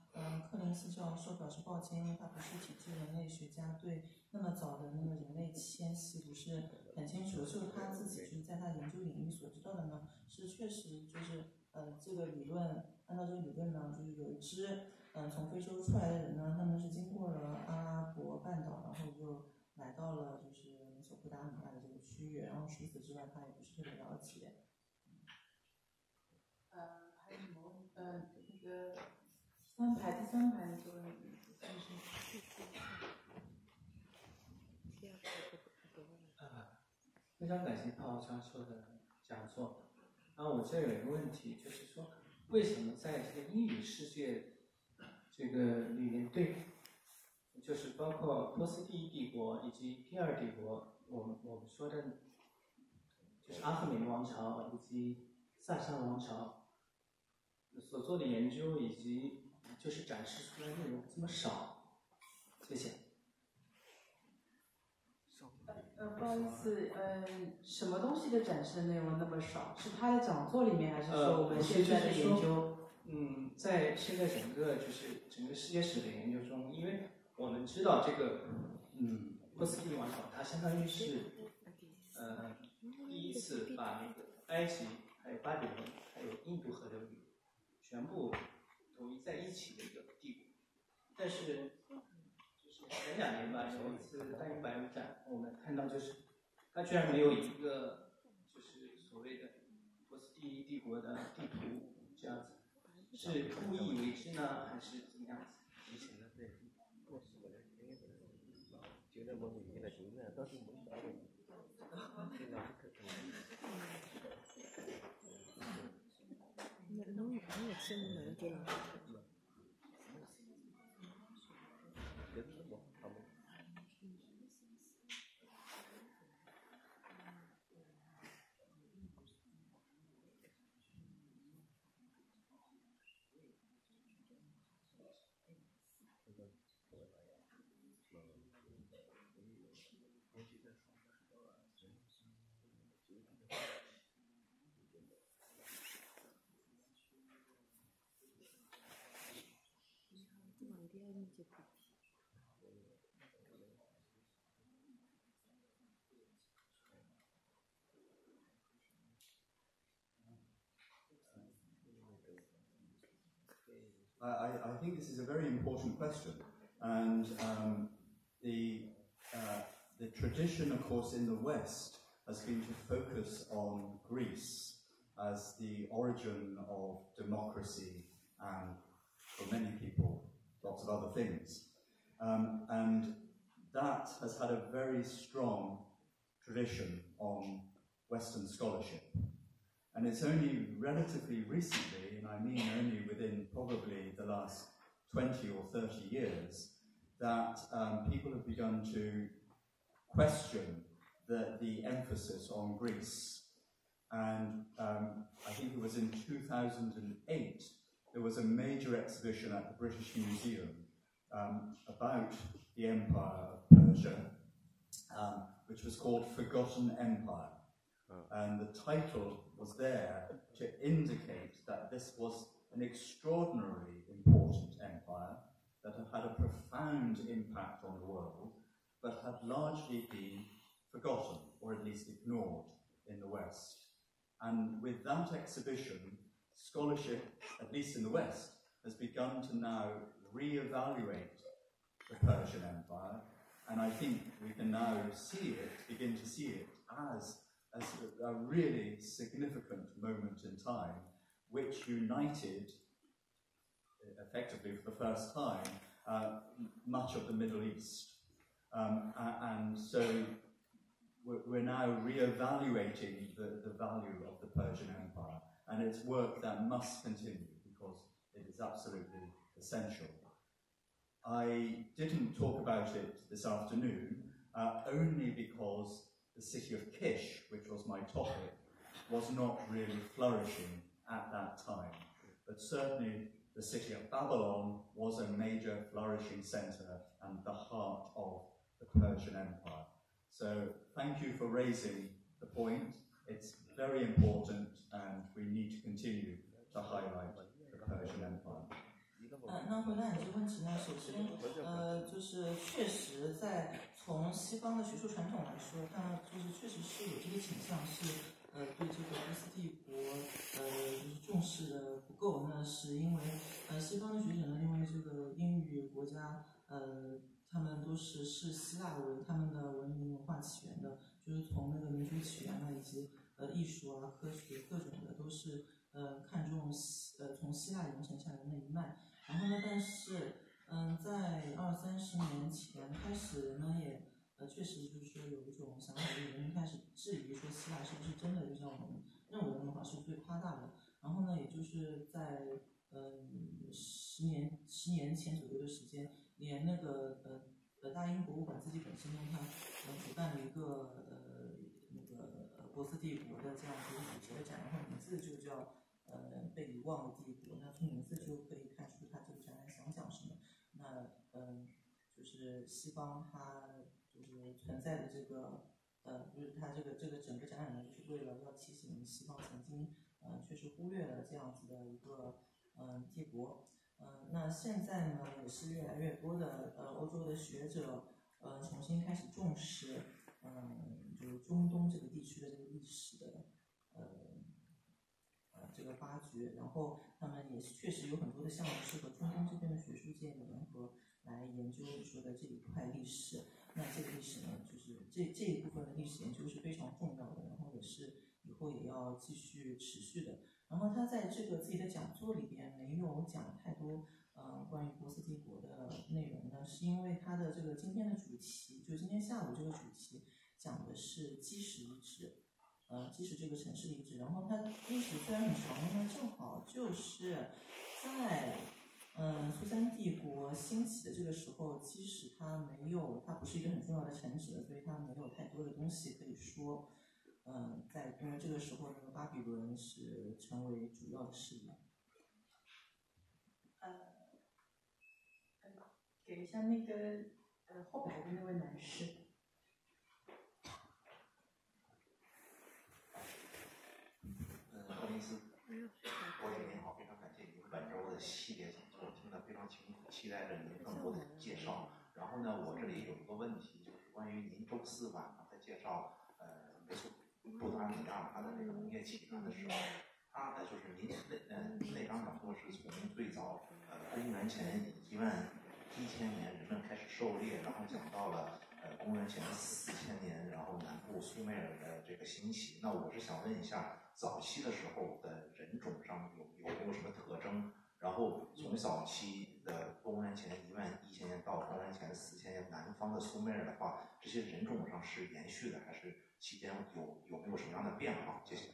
柯林斯教授表示抱歉，因为他不是体制人类学家，对那么早的那个人类迁徙不是很清楚。就他自己就是在他研究领域所知道的呢，是确实就是这个理论，按照这个理论呢，就是有一支从非洲出来的人呢，他们是经过了阿拉伯半岛，然后就来到了就是美索不达米亚的这个区域，然后除此之外，他也不是特别了解。还有什么？那个第三排那个问题，非常感谢鲍教授的讲座。然后我这有一个问题，就是说，为什么在这个英语世界这个里面，就是包括波斯第一帝国以及第二帝国，我们说的，就是阿赫美王朝以及萨珊王朝所做的研究以及就是展示出来的内容这么少？谢谢。不好意思，什么东西的展示内容那么少？是他的讲座里面，还是说我们现在的研究？在现在整个世界史的研究中，因为我们知道这个波斯第一王朝，它相当于是第一次把那个埃及、还有巴比伦、还有印度河流域全部统一在一起的一个帝国。但是就是前2年吧，有一次大英百物展，我们看到就是它居然没有一个就是所谓的波斯第一帝国的地图这样子。是故意为之呢，还是怎么样子？ I think this is a very important question, and the tradition, of course, in the West has been to focus on Greece as the origin of democracy and, for many people, lots of other things. And that has had a very strong tradition on Western scholarship. And it's only relatively recently, and I mean only within probably the last 20 or 30 years, that people have begun to question the emphasis on Greece. And I think it was in 2008, there was a major exhibition at the British Museum about the Empire of Persia, which was called Forgotten Empire. And the title was there to indicate that this was an extraordinarily important empire that had had a profound impact on the world, but had largely been forgotten, or at least ignored, in the West. And with that exhibition, scholarship, at least in the West, has begun to now re-evaluate the Persian Empire, and I think we can now begin to see it as a really significant moment in time, which united, effectively for the first time, much of the Middle East. And so we're now re-evaluating the value of the Persian Empire, and it's work that must continue because it is absolutely essential. I didn't talk about it this afternoon, only because the city of Kish, which was my topic, was not really flourishing at that time. But certainly the city of Babylon was a major flourishing center and the heart of the Persian Empire. So thank you for raising the point. It's very important and we need to continue to highlight the Persian Empire. 那回答你这个问题呢，首先，就是确实在从西方的学术传统来说，它就是确实是有这个倾向，是对这个波斯帝国就是重视的不够。那是因为西方的学者呢，因为这个英语国家他们都是视希腊为他们的文明文化起源的，就是从那个民族起源啊，以及艺术啊、科学各种的都是看重从希腊延承下来的那一脉。然后呢，但是在20-30年前开始，人们也确实就是说有一种想法，就是人们开始质疑说希腊是不是真的就像我们认为的那么好，是最夸大的。然后呢，也就是在10年前左右的时间，连那个大英博物馆自己本身呢，它举办了一个那个波斯帝国的这样一个主题的展，然后名字就叫被遗忘的帝国。那从名字就可以看出它这个展览想讲什么。那就是西方它就是存在的这个就是它这个整个展览呢，就是为了要提醒西方曾经确实忽略了这样子的一个帝国。那现在呢，也是越来越多的欧洲的学者重新开始重视就是中东这个地区的这个历史的这个发掘，然后他们也确实有很多的项目是和中东这边的学术界联合来研究你说的这一块历史。那这个历史呢，就是这一部分的历史研究是非常重要的，然后也是以后也要继续持续的。然后他在这个自己的讲座里边没有讲太多关于波斯帝国的内容呢，是因为他的这个今天的主题，就今天下午这个主题讲的是基石遗址。基石这个城市遗址，然后它历史虽然很长，但正好就是在苏三帝国兴起的这个时候，基石它不是一个很重要的城址了，所以它没有太多的东西可以说。因为这个时候那个巴比伦是成为主要的势力。给一下那个后排的那位男士。霍林斯，郭姐您好，非常感谢您本周的系列讲座，听得非常清楚，期待着您更多多的介绍。然后呢，我这里有一个问题，就是关于您周四晚上在介绍美索不达米亚它的这个农业起源的时候，它就是您那章讲座是从最早公元前11000年人们开始狩猎，然后讲到了公元前4000年，然后南部苏美尔的这个兴起。那我是想问一下，早期的时候的人种上有没有什么特征？然后从早期的公元前11000年到公元前4000年，南方的苏美尔的话，这些人种上是延续的，还是期间有没有什么样的变化？谢谢。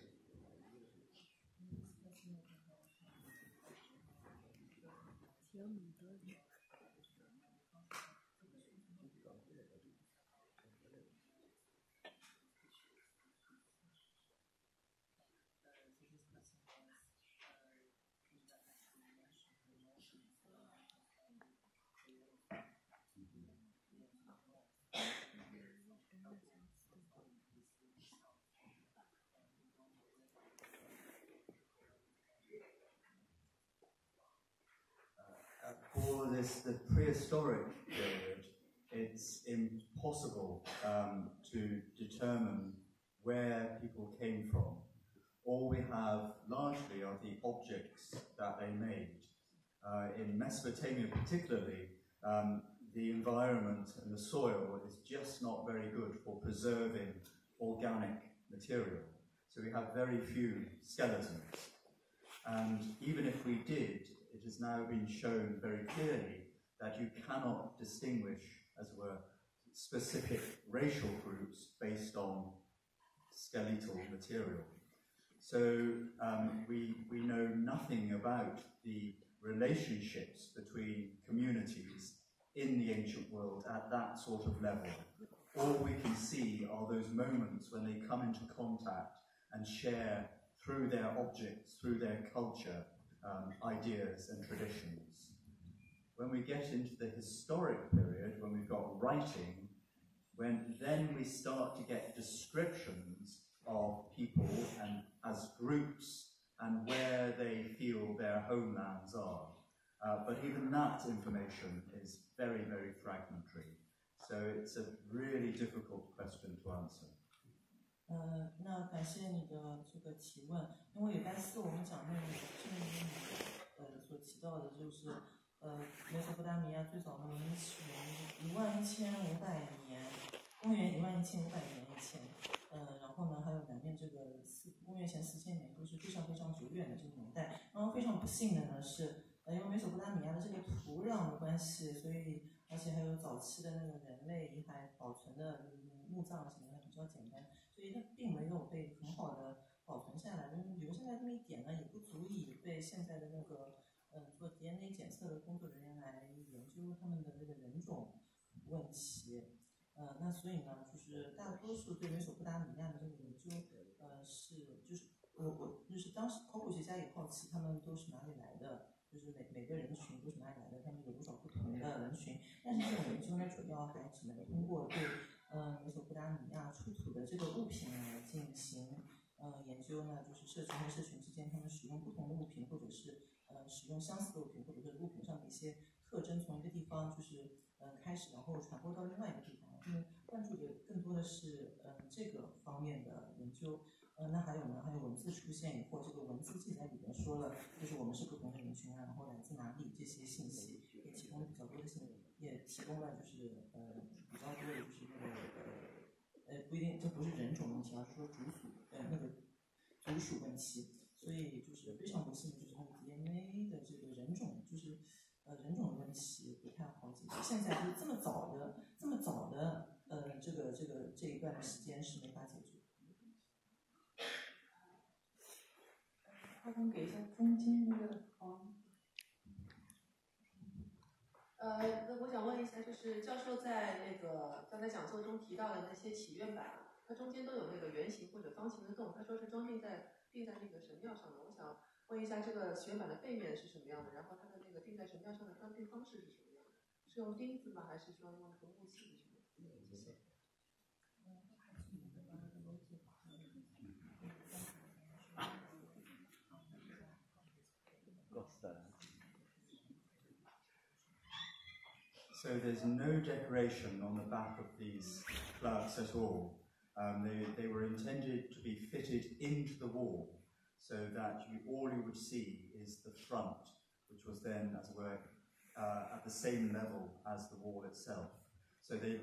For the prehistoric period, it's impossible to determine where people came from. All we have largely are the objects that they made. In Mesopotamia particularly, the environment and the soil is just not very good for preserving organic material. So we have very few skeletons. And even if we did, it has now been shown very clearly that you cannot distinguish, as it were, specific racial groups based on skeletal material. So we know nothing about the relationships between communities in the ancient world at that sort of level. All we can see are those moments when they come into contact and share through their objects, through their culture, ideas and traditions. When we get into the historic period, when we've got writing, then we start to get descriptions of people and as groups and where they feel their homelands are. But even that information is very, very fragmentary. So it's a really difficult question to answer. 那感谢你的这个提问。因为礼拜四我们讲那个所提到的就是美索不达米亚最早的文明起源11500年，公元11500年以前。然后呢，还有南面这个公元前4000年，都是非常非常久远的这个年代。然后非常不幸的呢是，因为美索不达米亚的这个土壤的关系，所以而且还有早期的那个人类遗骸保存的墓葬什么的比较简单。所以它并没有被很好的保存下来，留下来这么一点呢，也不足以被现在的那个做 DNA 检测的工作人员来研究他们的这个人种问题。那所以呢，就是大多数对美索不达米亚的这个研究，就是当时考古学家也好奇他们都是哪里来的，就是每个人群都是哪里来的，他们有多少不同的人群。但是这种研究呢，主要还只能通过对美索不达米亚出土的这个物品来进行研究呢，就是社群和社群之间他们使用不同的物品，或者是使用相似的物品，或者是物品上的一些特征，从一个地方就是开始，然后传播到另外一个地方。他们关注的更多的是这个方面的研究。那还有呢，还有文字出现以后，这个文字记载里面说了，就是我们是不同的人群啊，然后来自哪里这些信息，也提供了比较多的信息，也提供了就是比较多的就是那个不一定，这不是人种问题，而是说族属问题。所以就是非常不幸，就是那个 DNA 的这个人种，就是人种的问题不太好解决。现在就是这么早的这一段时间是没法解决。他能给一下中间那个那我想问一下，就是教授在那个刚才讲座中提到的那些祈愿板，它中间都有那个圆形或者方形的洞，他说是钉在那个神庙上的。我想问一下，这个祈愿板的背面是什么样的？然后它的那个钉在神庙上的安定方式是什么样的？是用钉子吗？还是说用那个木器什么？谢谢。So there's no decoration on the back of these plaques at all. They were intended to be fitted into the wall, so that all you would see is the front, which was then, as it were, at the same level as the wall itself. So they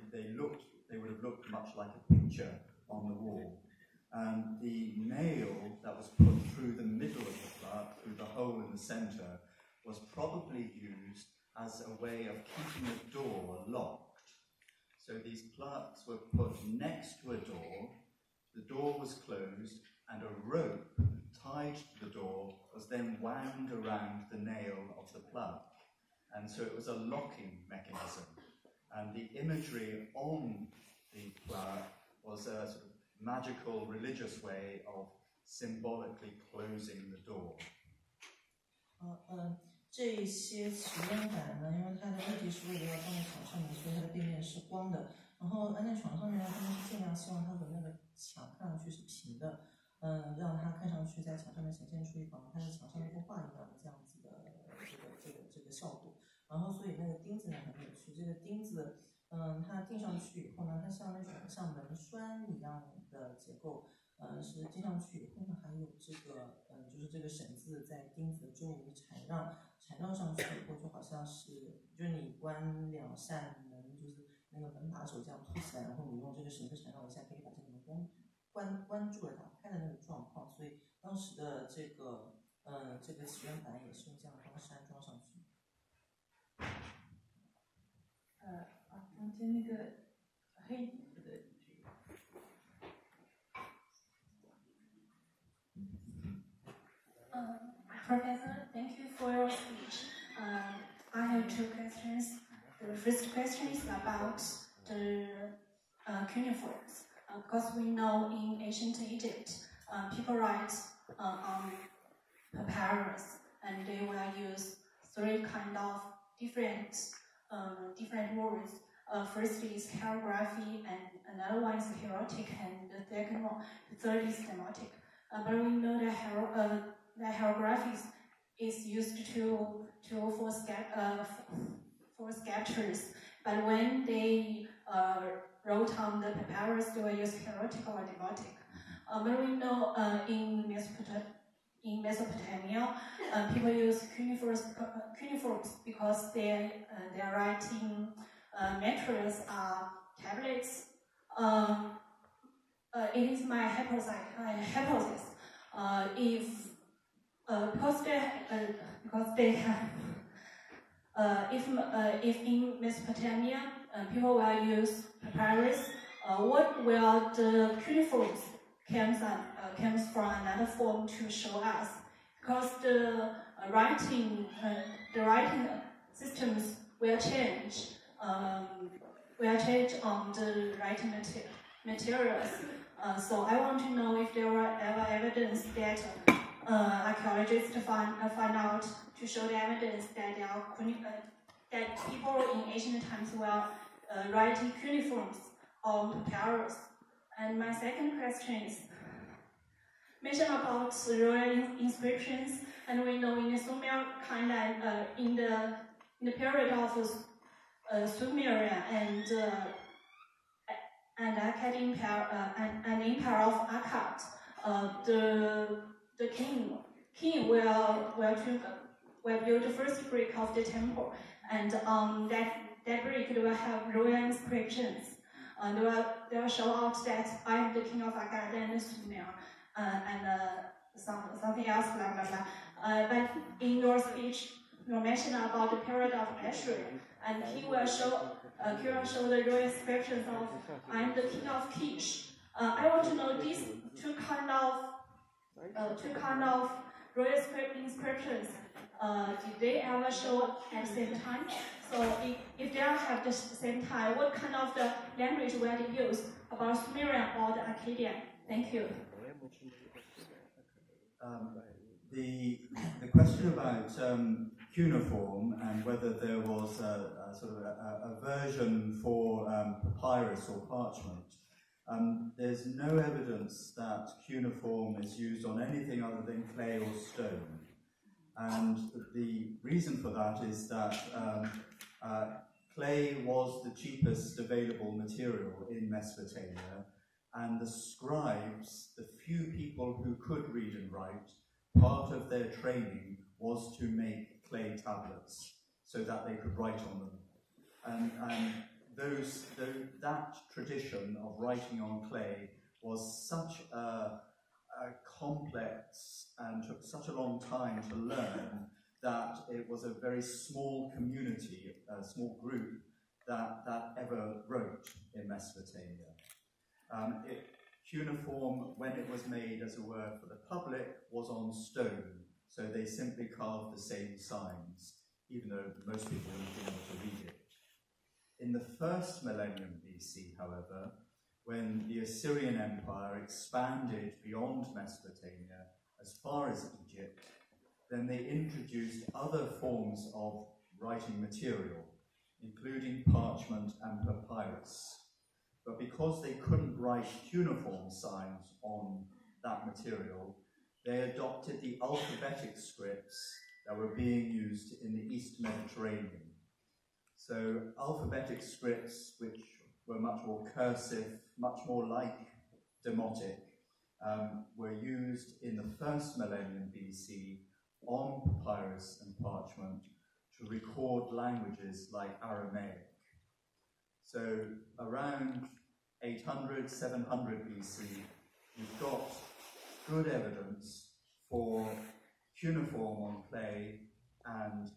would have looked much like a picture on the wall. And the nail that was put through the middle of the plaque, through the hole in the centre, was probably used as a way of keeping the door locked. So these plaques were put next to a door was closed, and a rope tied to the door was then wound around the nail of the plaque. And so it was a locking mechanism. And the imagery on the plaque was a sort of magical, religious way of symbolically closing the door. 这些祈愿板呢，因为它的目的是为了要放在墙上面，所以它的背面是光的。然后安在床上面呢，他们是尽量希望它的那个墙看上去是平的，让它看上去在墙上面呈现出一种它是墙上的一幅画一样的这样子的这个效果。然后所以那个钉子呢很有趣，这个钉子，它钉上去以后呢，它像那种像门栓一样的结构。是钉上去以后呢，还有这个就是这个绳子在钉子的周围缠绕上去以后，就好像是就是你关两扇门，就是那个门把手这样凸起来，然后你用这个绳子缠绕一下，可以把这个门关住了，打开的那个状况。所以当时的这个祈愿板也是用这样的方式安装上去。中间那个黑衣服的。Professor, thank you for your speech. I have two questions. The first question is about the cuneiforms. Because we know in ancient Egypt, people write on papyrus, and they will use three kind of different words. First is hieroglyphy, and another one is hieratic, and the third is demotic. But we know that the hieroglyphics is used for sketches, but when they wrote on the papyrus, they will use hieratic or demotic. But we know in Mesopotamia, people use cuneiforms because their writing materials are tablets. It is my hypothesis. If in Mesopotamia people will use papyrus, what will the cuneiforms comes from another form to show us? Because the writing systems will change on the writing materials. So I want to know if there were ever evidence that archaeologists find out to show the evidence that that people in ancient times were writing cuneiforms on papyrus. And my second question is mention about royal inscriptions, and we know in the Sumerian in the period of Sumerian and Akkad Empire and Empire of Akkad, the king will build the first brick of the temple, and on that brick they will have royal inscriptions. They will show out that I am the king of Akkad and Sumer, and something else, blah blah blah. But in your speech, you mentioned about the period of Ashur, and he will show the royal inscriptions of I am the king of Kish. I want to know these two kind of royal inscriptions. Did they ever show at the same time? So if they have the same time, what kind of the language will they use about Sumerian or the Akkadian? Thank you. The question about cuneiform and whether there was a sort of a version for papyrus or parchment. There's no evidence that cuneiform is used on anything other than clay or stone. And the reason for that is that clay was the cheapest available material in Mesopotamia, and the scribes, the few people who could read and write, part of their training was to make clay tablets so that they could write on them. And that tradition of writing on clay was such a complex and took such a long time to learn that it was a very small community, a small group that ever wrote in Mesopotamia. Cuneiform, when it was made, as it were, for the public, was on stone, so they simply carved the same signs, even though most people wouldn't be able to read it. In the first millennium BC, however, when the Assyrian Empire expanded beyond Mesopotamia as far as Egypt, then they introduced other forms of writing material, including parchment and papyrus. But because they couldn't write cuneiform signs on that material, they adopted the alphabetic scripts that were being used in the East Mediterranean. So alphabetic scripts, which were much more cursive, much more like demotic, were used in the first millennium BC on papyrus and parchment to record languages like Aramaic. So around 800, 700 BC, you've got good evidence for cuneiform on clay and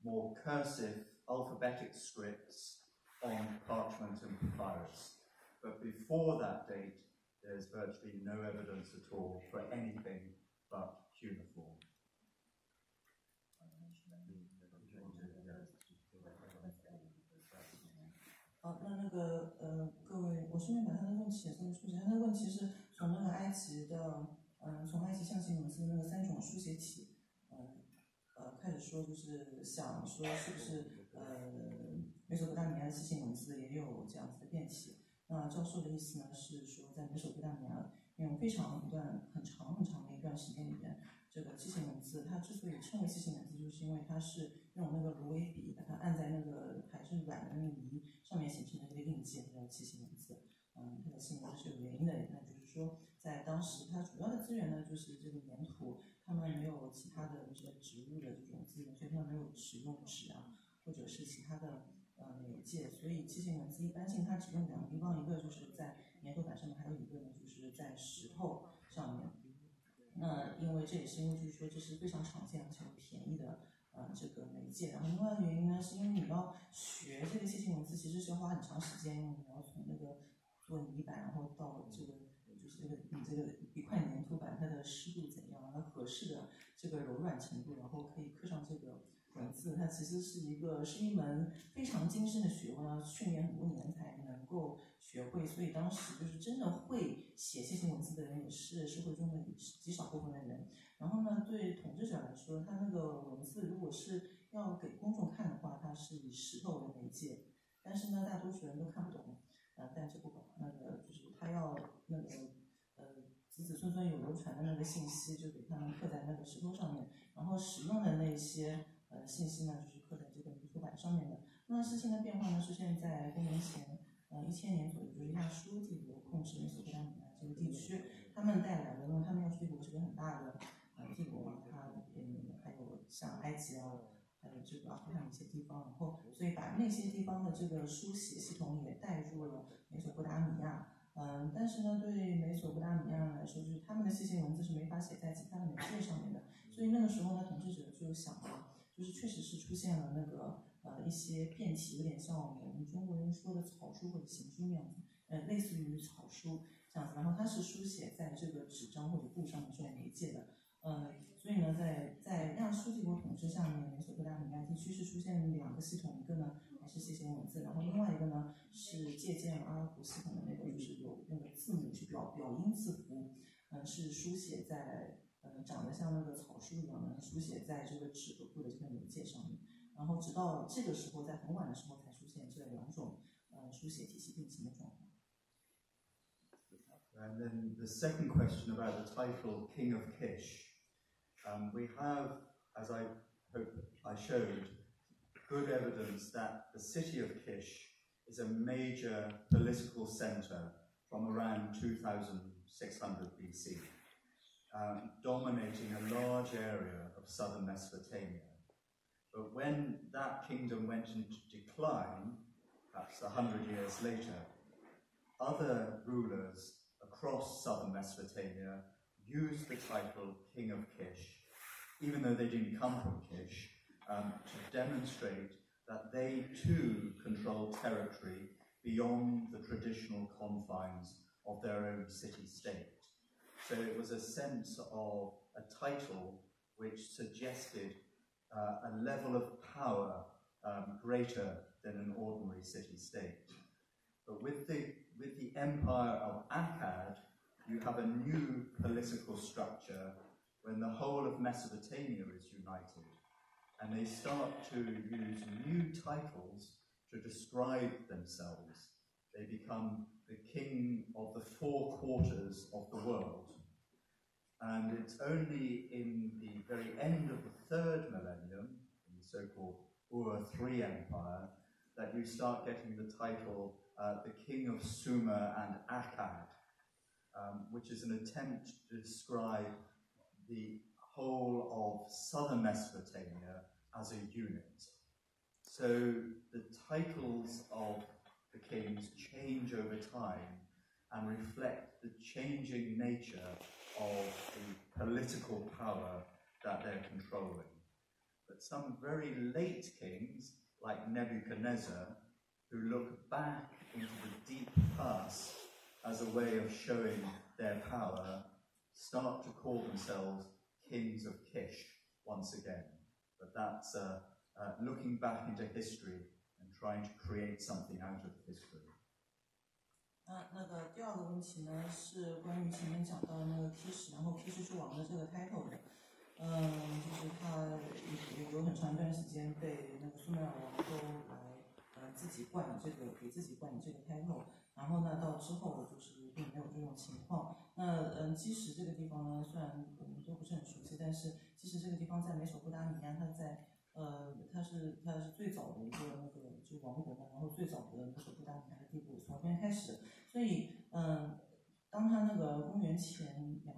more cursive alphabetic scripts on parchment and papyrus. But before that date, there's virtually no evidence at all for anything but cuneiform.各位，我顺便把他的问题也说出去。他的问题是从埃及的，从埃及象形文字的3种书写体，开始说，就是想说是不是美索不达米亚的楔形文字也有这样子的变体。那教授的意思呢是说，在美索不达米亚用非常很长的一段时间里边，这个楔形文字它之所以称为楔形文字，就是因为它是用芦苇笔把它按在还是软的泥上面形成的这个印记，叫楔形文字。它的楔形文字是有原因的，那就是说在当时它主要的资源呢就是这个粘土，他们没有其他的这些植物的这种资源，所以他们没有使用纸啊或者是其他的媒介，所以楔形文字一般性它只用2个地方，一个就是在粘土板上面，还有一个呢就是在石头上面。那因为这也是因为就是说这是非常常见而且便宜的这个媒介。然后另外的原因呢，是因为你要学这个楔形文字，其实是要花很长时间，你要从做泥板，然后到就是你一块粘土板它的湿度怎样，然后合适的这个柔软程度，然后可以刻上这个文字，它其实是一门非常精深的学问，要训练很多年才能够学会。所以当时就是真的会写楔形文字的人也是社会中的极少部分的人。然后呢，对统治者来说，他文字如果是要给公众看的话，它是以石头为媒介，但是呢，大多数人都看不懂。但这不管就是他要子子孙孙有流传的信息，就给他们刻在石头上面，然后使用的那些信息呢，就是刻在这个泥土板上面的。那事情的变化呢，出现在公元前1000年左右，就是亚述帝国控制美索不达米亚这个地区，他们带来的，因为他们亚述帝国是个很大的帝国嘛，它还有像埃及啊，还有这个阿富汗一些地方，然后所以把那些地方的这个书写系统也带入了美索不达米亚。但是呢，对美索不达米亚人来说，就是他们的楔形文字是没法写在其他的媒介上面的。所以那个时候呢，统治者就想了，就是确实是出现了一些变体，有点像我们中国人说的草书或者行书那样子，类似于草书这样子。然后它是书写在这个纸张或者布上面作为媒介的。所以呢，在亚述帝国统治下面，美索不达米亚地区是出现2个系统，一个呢还是楔形文字，然后另外一个呢是借鉴阿拉伯系统的就是有字母是表音字符，是书写在长得像草书一样的，书写在这个纸和布的这个媒介上面。然后直到这个时候，在很晚的时候才出现这2种书写体系并行的状况。And then the second question about the title King of Kish. We have, as I hope I showed, good evidence that the city of Kish is a major political center from around 2600 BC, dominating a large area of southern Mesopotamia. But when that kingdom went into decline, perhaps 100 years later, other rulers across southern Mesopotamia used the title King of Kish, even though they didn't come from Kish, to demonstrate that they too controlled territory beyond the traditional confines of their own city-state. So it was a sense of a title which suggested a level of power greater than an ordinary city-state. But with the empire of Akkad, you have a new political structure when the whole of Mesopotamia is united, and they start to use new titles to describe themselves. They become the king of the four quarters of the world. And it's only in the very end of the 3rd millennium, in the so-called Ur III Empire, that you start getting the title the King of Sumer and Akkad, which is an attempt to describe the whole of southern Mesopotamia as a unit. So the titles of the kings change over time and reflect the changing nature of the political power that they're controlling. But some very late kings, like Nebuchadnezzar, who look back into the deep past as a way of showing their power, start to call themselves kings of Kish once again. But that's looking back into history and trying to create something out of history. 那个第二个问题呢，是关于前面讲到那个 Kish， 然后 Kish 之王的这个 title 的，就是他有很长一段时间被那个苏美尔王都来自己冠以这个，给自己冠以这个 title， 然后呢到之后就是并没有这种情况。那基什这个地方呢，虽然我们都不是很熟悉，但是基什这个地方在美索不达米亚，它在它是最早的一个那个就王国嘛，然后最早的美索不达米亚的帝国从这边开始，所以当它那个公元前2000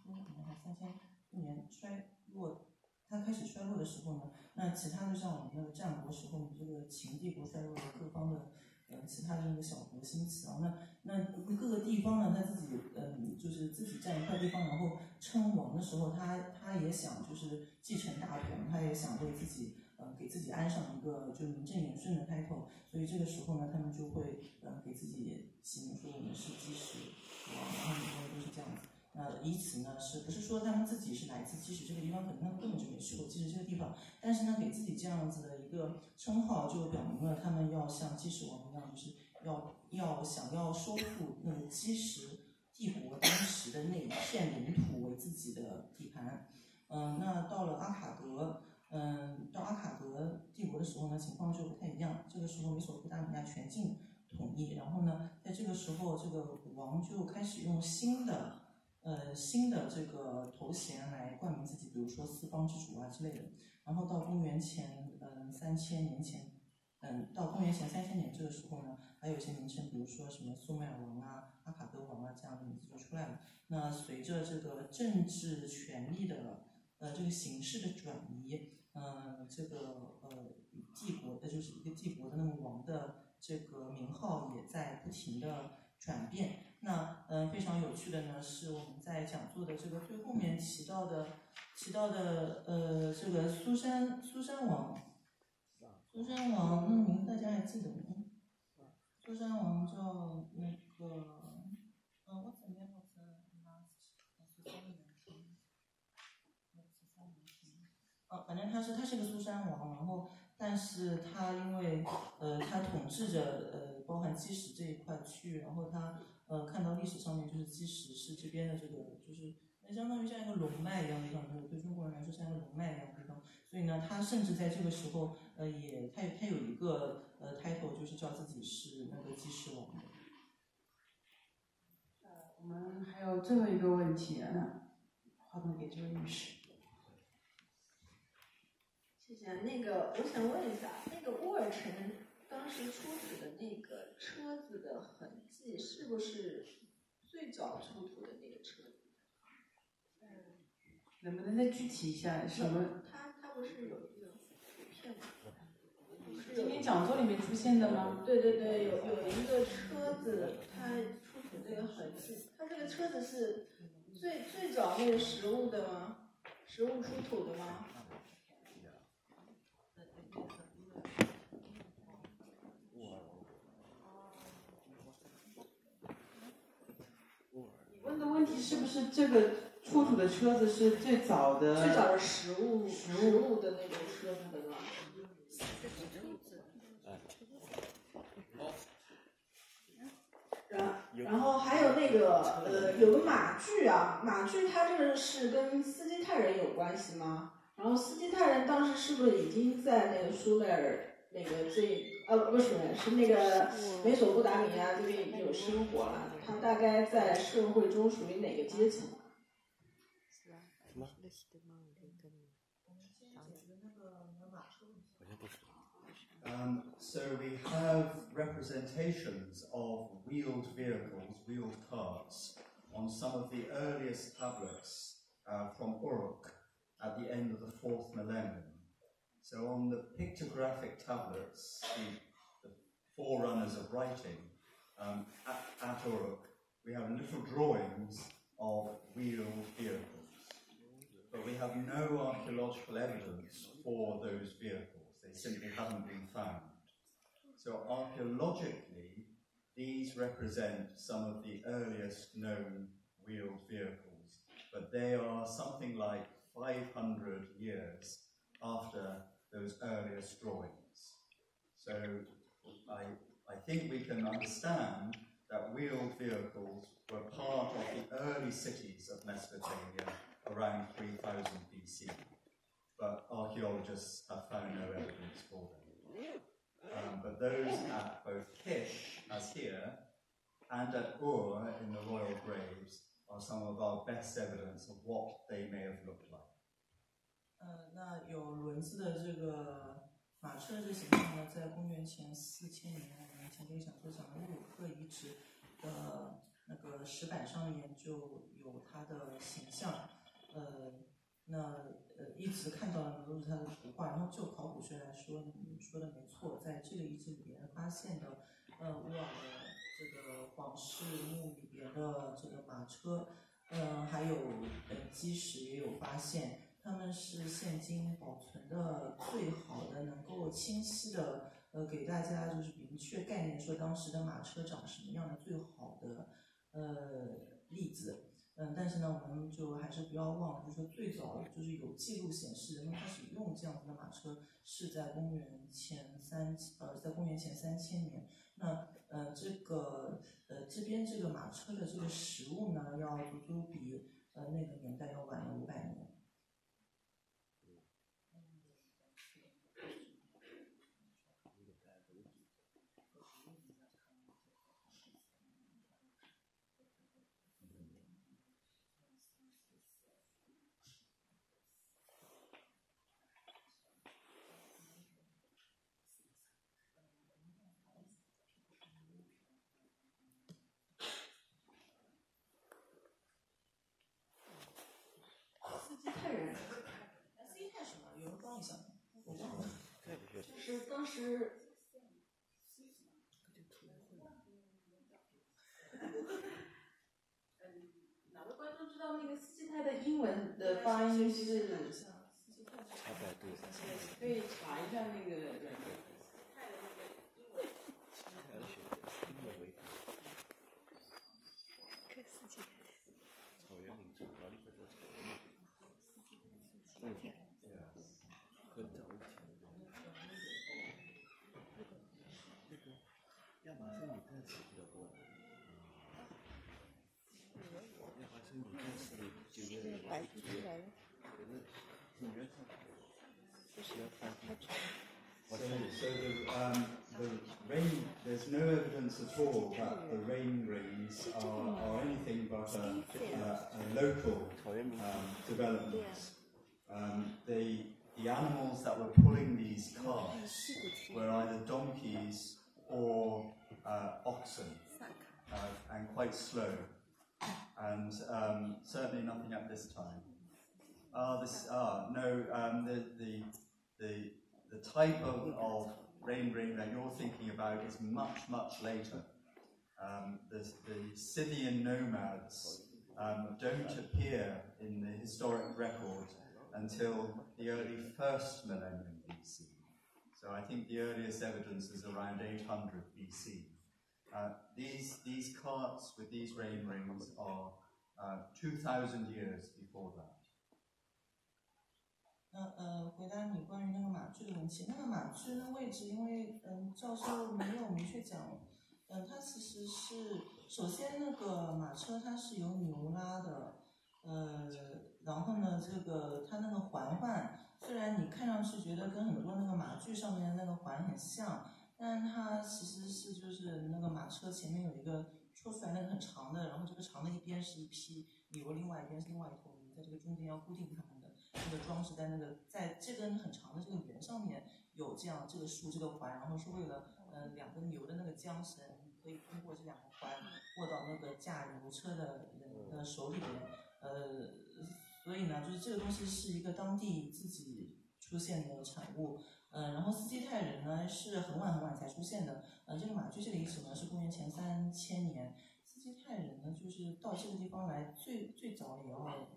多年还3000多年衰落，它开始衰落的时候呢，那其他的像我们那个战国时候，这个秦帝国衰落了，各方的其他的那个小国兴起啊，那各个地方呢，他自己就是自己占一块地方，然后称王的时候，他也想就是继承大统，他也想为自己给自己安上一个就名正言顺的 title， 所以这个时候呢，他们就会给自己起名说我们是基什王，然后很多人都是这样子。以此呢，是不是说他们自己是来自基什这个地方？可能他们根本就没去过基什这个地方，但是呢，给自己这样子的一个称号，就表明了他们要像基什王一样，就是要想要收复那个基什帝国当时的那一片领土为自己的地盘。那到了阿卡格，到阿卡格帝国的时候呢，情况就不太一样。这个时候美索不达米亚全境统一，然后呢，在这个时候，这个王就开始用新的这个头衔来冠名自己，比如说四方之主啊之类的。然后到公元前3000年前，到公元前3000年这个时候呢，还有一些名称，比如说什么苏美尔王啊、阿卡德王啊这样的名字就出来了。那随着这个政治权力的这个形式的转移，这个帝国的就是一个帝国的那么王的这个名号也在不停的转变。那非常有趣的呢，是我们在讲座的这个最后面提到的这个苏珊王，那个名字大家还记得吗？苏珊王叫那个what's the name of the last 反正他是个苏珊王，然后但是他因为他统治着包含基什这一块区域，然后他看到历史上面就是基什是这边的这个就是相当于像一个龙脉一样的地方，对中国人来说像一个龙脉一样的地方，所以呢，他甚至在这个时候他有一个title 就是叫自己是那个基什王的。我们还有最后一个问题，话筒给这位女士。谢谢。那个，我想问一下，那个乌尔城当时出土的那个车子的痕迹，是不是最早出土的那个车子？能不能再具体一下什么？它不是有一个图片吗？今天讲座里面出现的吗？对对对，有一个车子，它出土这个痕迹，它这个车子是最早那个实物的吗？实物出土的吗？你问的问题是不是这个出土的车子是最早的实物的那种车子的吗？然后还有那个有个马具啊，马具它这个是跟斯基泰人有关系吗？然后斯基泰人当时是不是已经在那个苏美尔那个不是那个美索不达米亚这边已经有生活了？他大概在社会中属于哪个阶层？So we have representations of wheeled vehicles, wheeled carts, on some of the earliest tablets from Uruk at the end of the 4th millennium. So on the pictographic tablets, the forerunners of writing, at Uruk, we have little drawings of wheeled vehicles. But we have no archaeological evidence for those vehicles. They simply haven't been found. So archaeologically, these represent some of the earliest known wheeled vehicles, but they are something like 500 years after those earliest drawings. So I think we can understand that wheeled vehicles were part of the early cities of Mesopotamia around 3000 BC, but archaeologists have found no evidence for them. But those at both Kish, as here, and at Ur in the royal graves are some of our best evidence of what they may have looked like. 那有轮子的这个马车的这形象呢，在公元前4000年，我们前这个讲座讲的乌鲁克遗址的那个石板上面就有它的形象。一直看到的都是它的图画。然后就考古学来说，你说的没错，在这个遗址里边发现的乌尔的这个皇室墓里边的这个马车，还有基石也有发现。他们是现今保存的最好的，能够清晰的给大家就是明确概念，说当时的马车长什么样的最好的例子。但是呢，我们就还是不要忘了，就是说最早就是有记录显示人们开始用这样子的马车是在公元前3000年。那这边这个马车的这个实物呢，要足足比那个年代要晚了500年。就是当时，哪位观众知道那个斯基泰的英文的发音是？可以查一下那个软件。There's no evidence at all that the rain rings are anything but a local development. The the animals that were pulling these carts were either donkeys or oxen, and quite slow, and certainly nothing at this time. The type of rain ring that you're thinking about is much later. The Scythian nomads don't appear in the historic record until the early 1st millennium BC. So I think the earliest evidence is around 800 BC. These carts with these rain rings are 2,000 years before that. 回答你关于那个马具的问题。那个马具的位置，因为教授没有明确讲，它其实是首先那个马车它是由牛拉的，然后呢，这个它那个环虽然你看上去觉得跟很多那个马具上面的那个环很像，但它其实是就是那个马车前面有一个戳出来那个很长的，然后这个长的一边是一匹牛，另外一边是另外一头牛，在这个中间要固定它们的这个装饰在这根很长的这个圆上面有这样这个竖这个环，然后是为了两个牛的那个缰绳可以通过这两个环握到那个驾牛车的人的手里边，所以呢，就是这个东西是一个当地自己出现的产物，然后斯基泰人呢是很晚才出现的，这个马具这个历史呢是公元前3000年，斯基泰人呢就是到这个地方来最早也要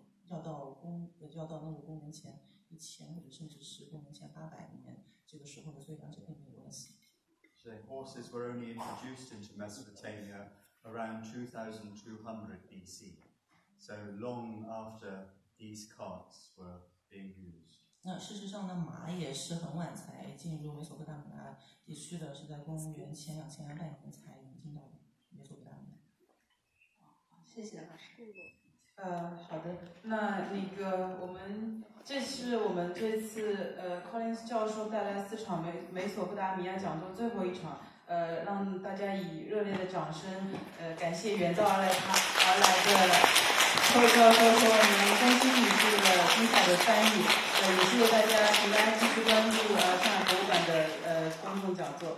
到那个公元前1000或者甚至是公元前800年这个时候的，所以两者并没有关系。So horses were only introduced into Mesopotamia around 2200 BC, so long after these carts were being used. 那事实上呢，马也是很晚才进入美索不达米亚地区的，是在公元前2200年才引进到美索不达米亚。谢谢老师。好的，那个这是我们这次Collins 教授带来4场美索不达米亚讲座最后一场，让大家以热烈的掌声感谢远道而来的寇教授和我们中心女士的精彩的翻译，也谢谢大家，请大家继续关注上海博物馆的公众讲座。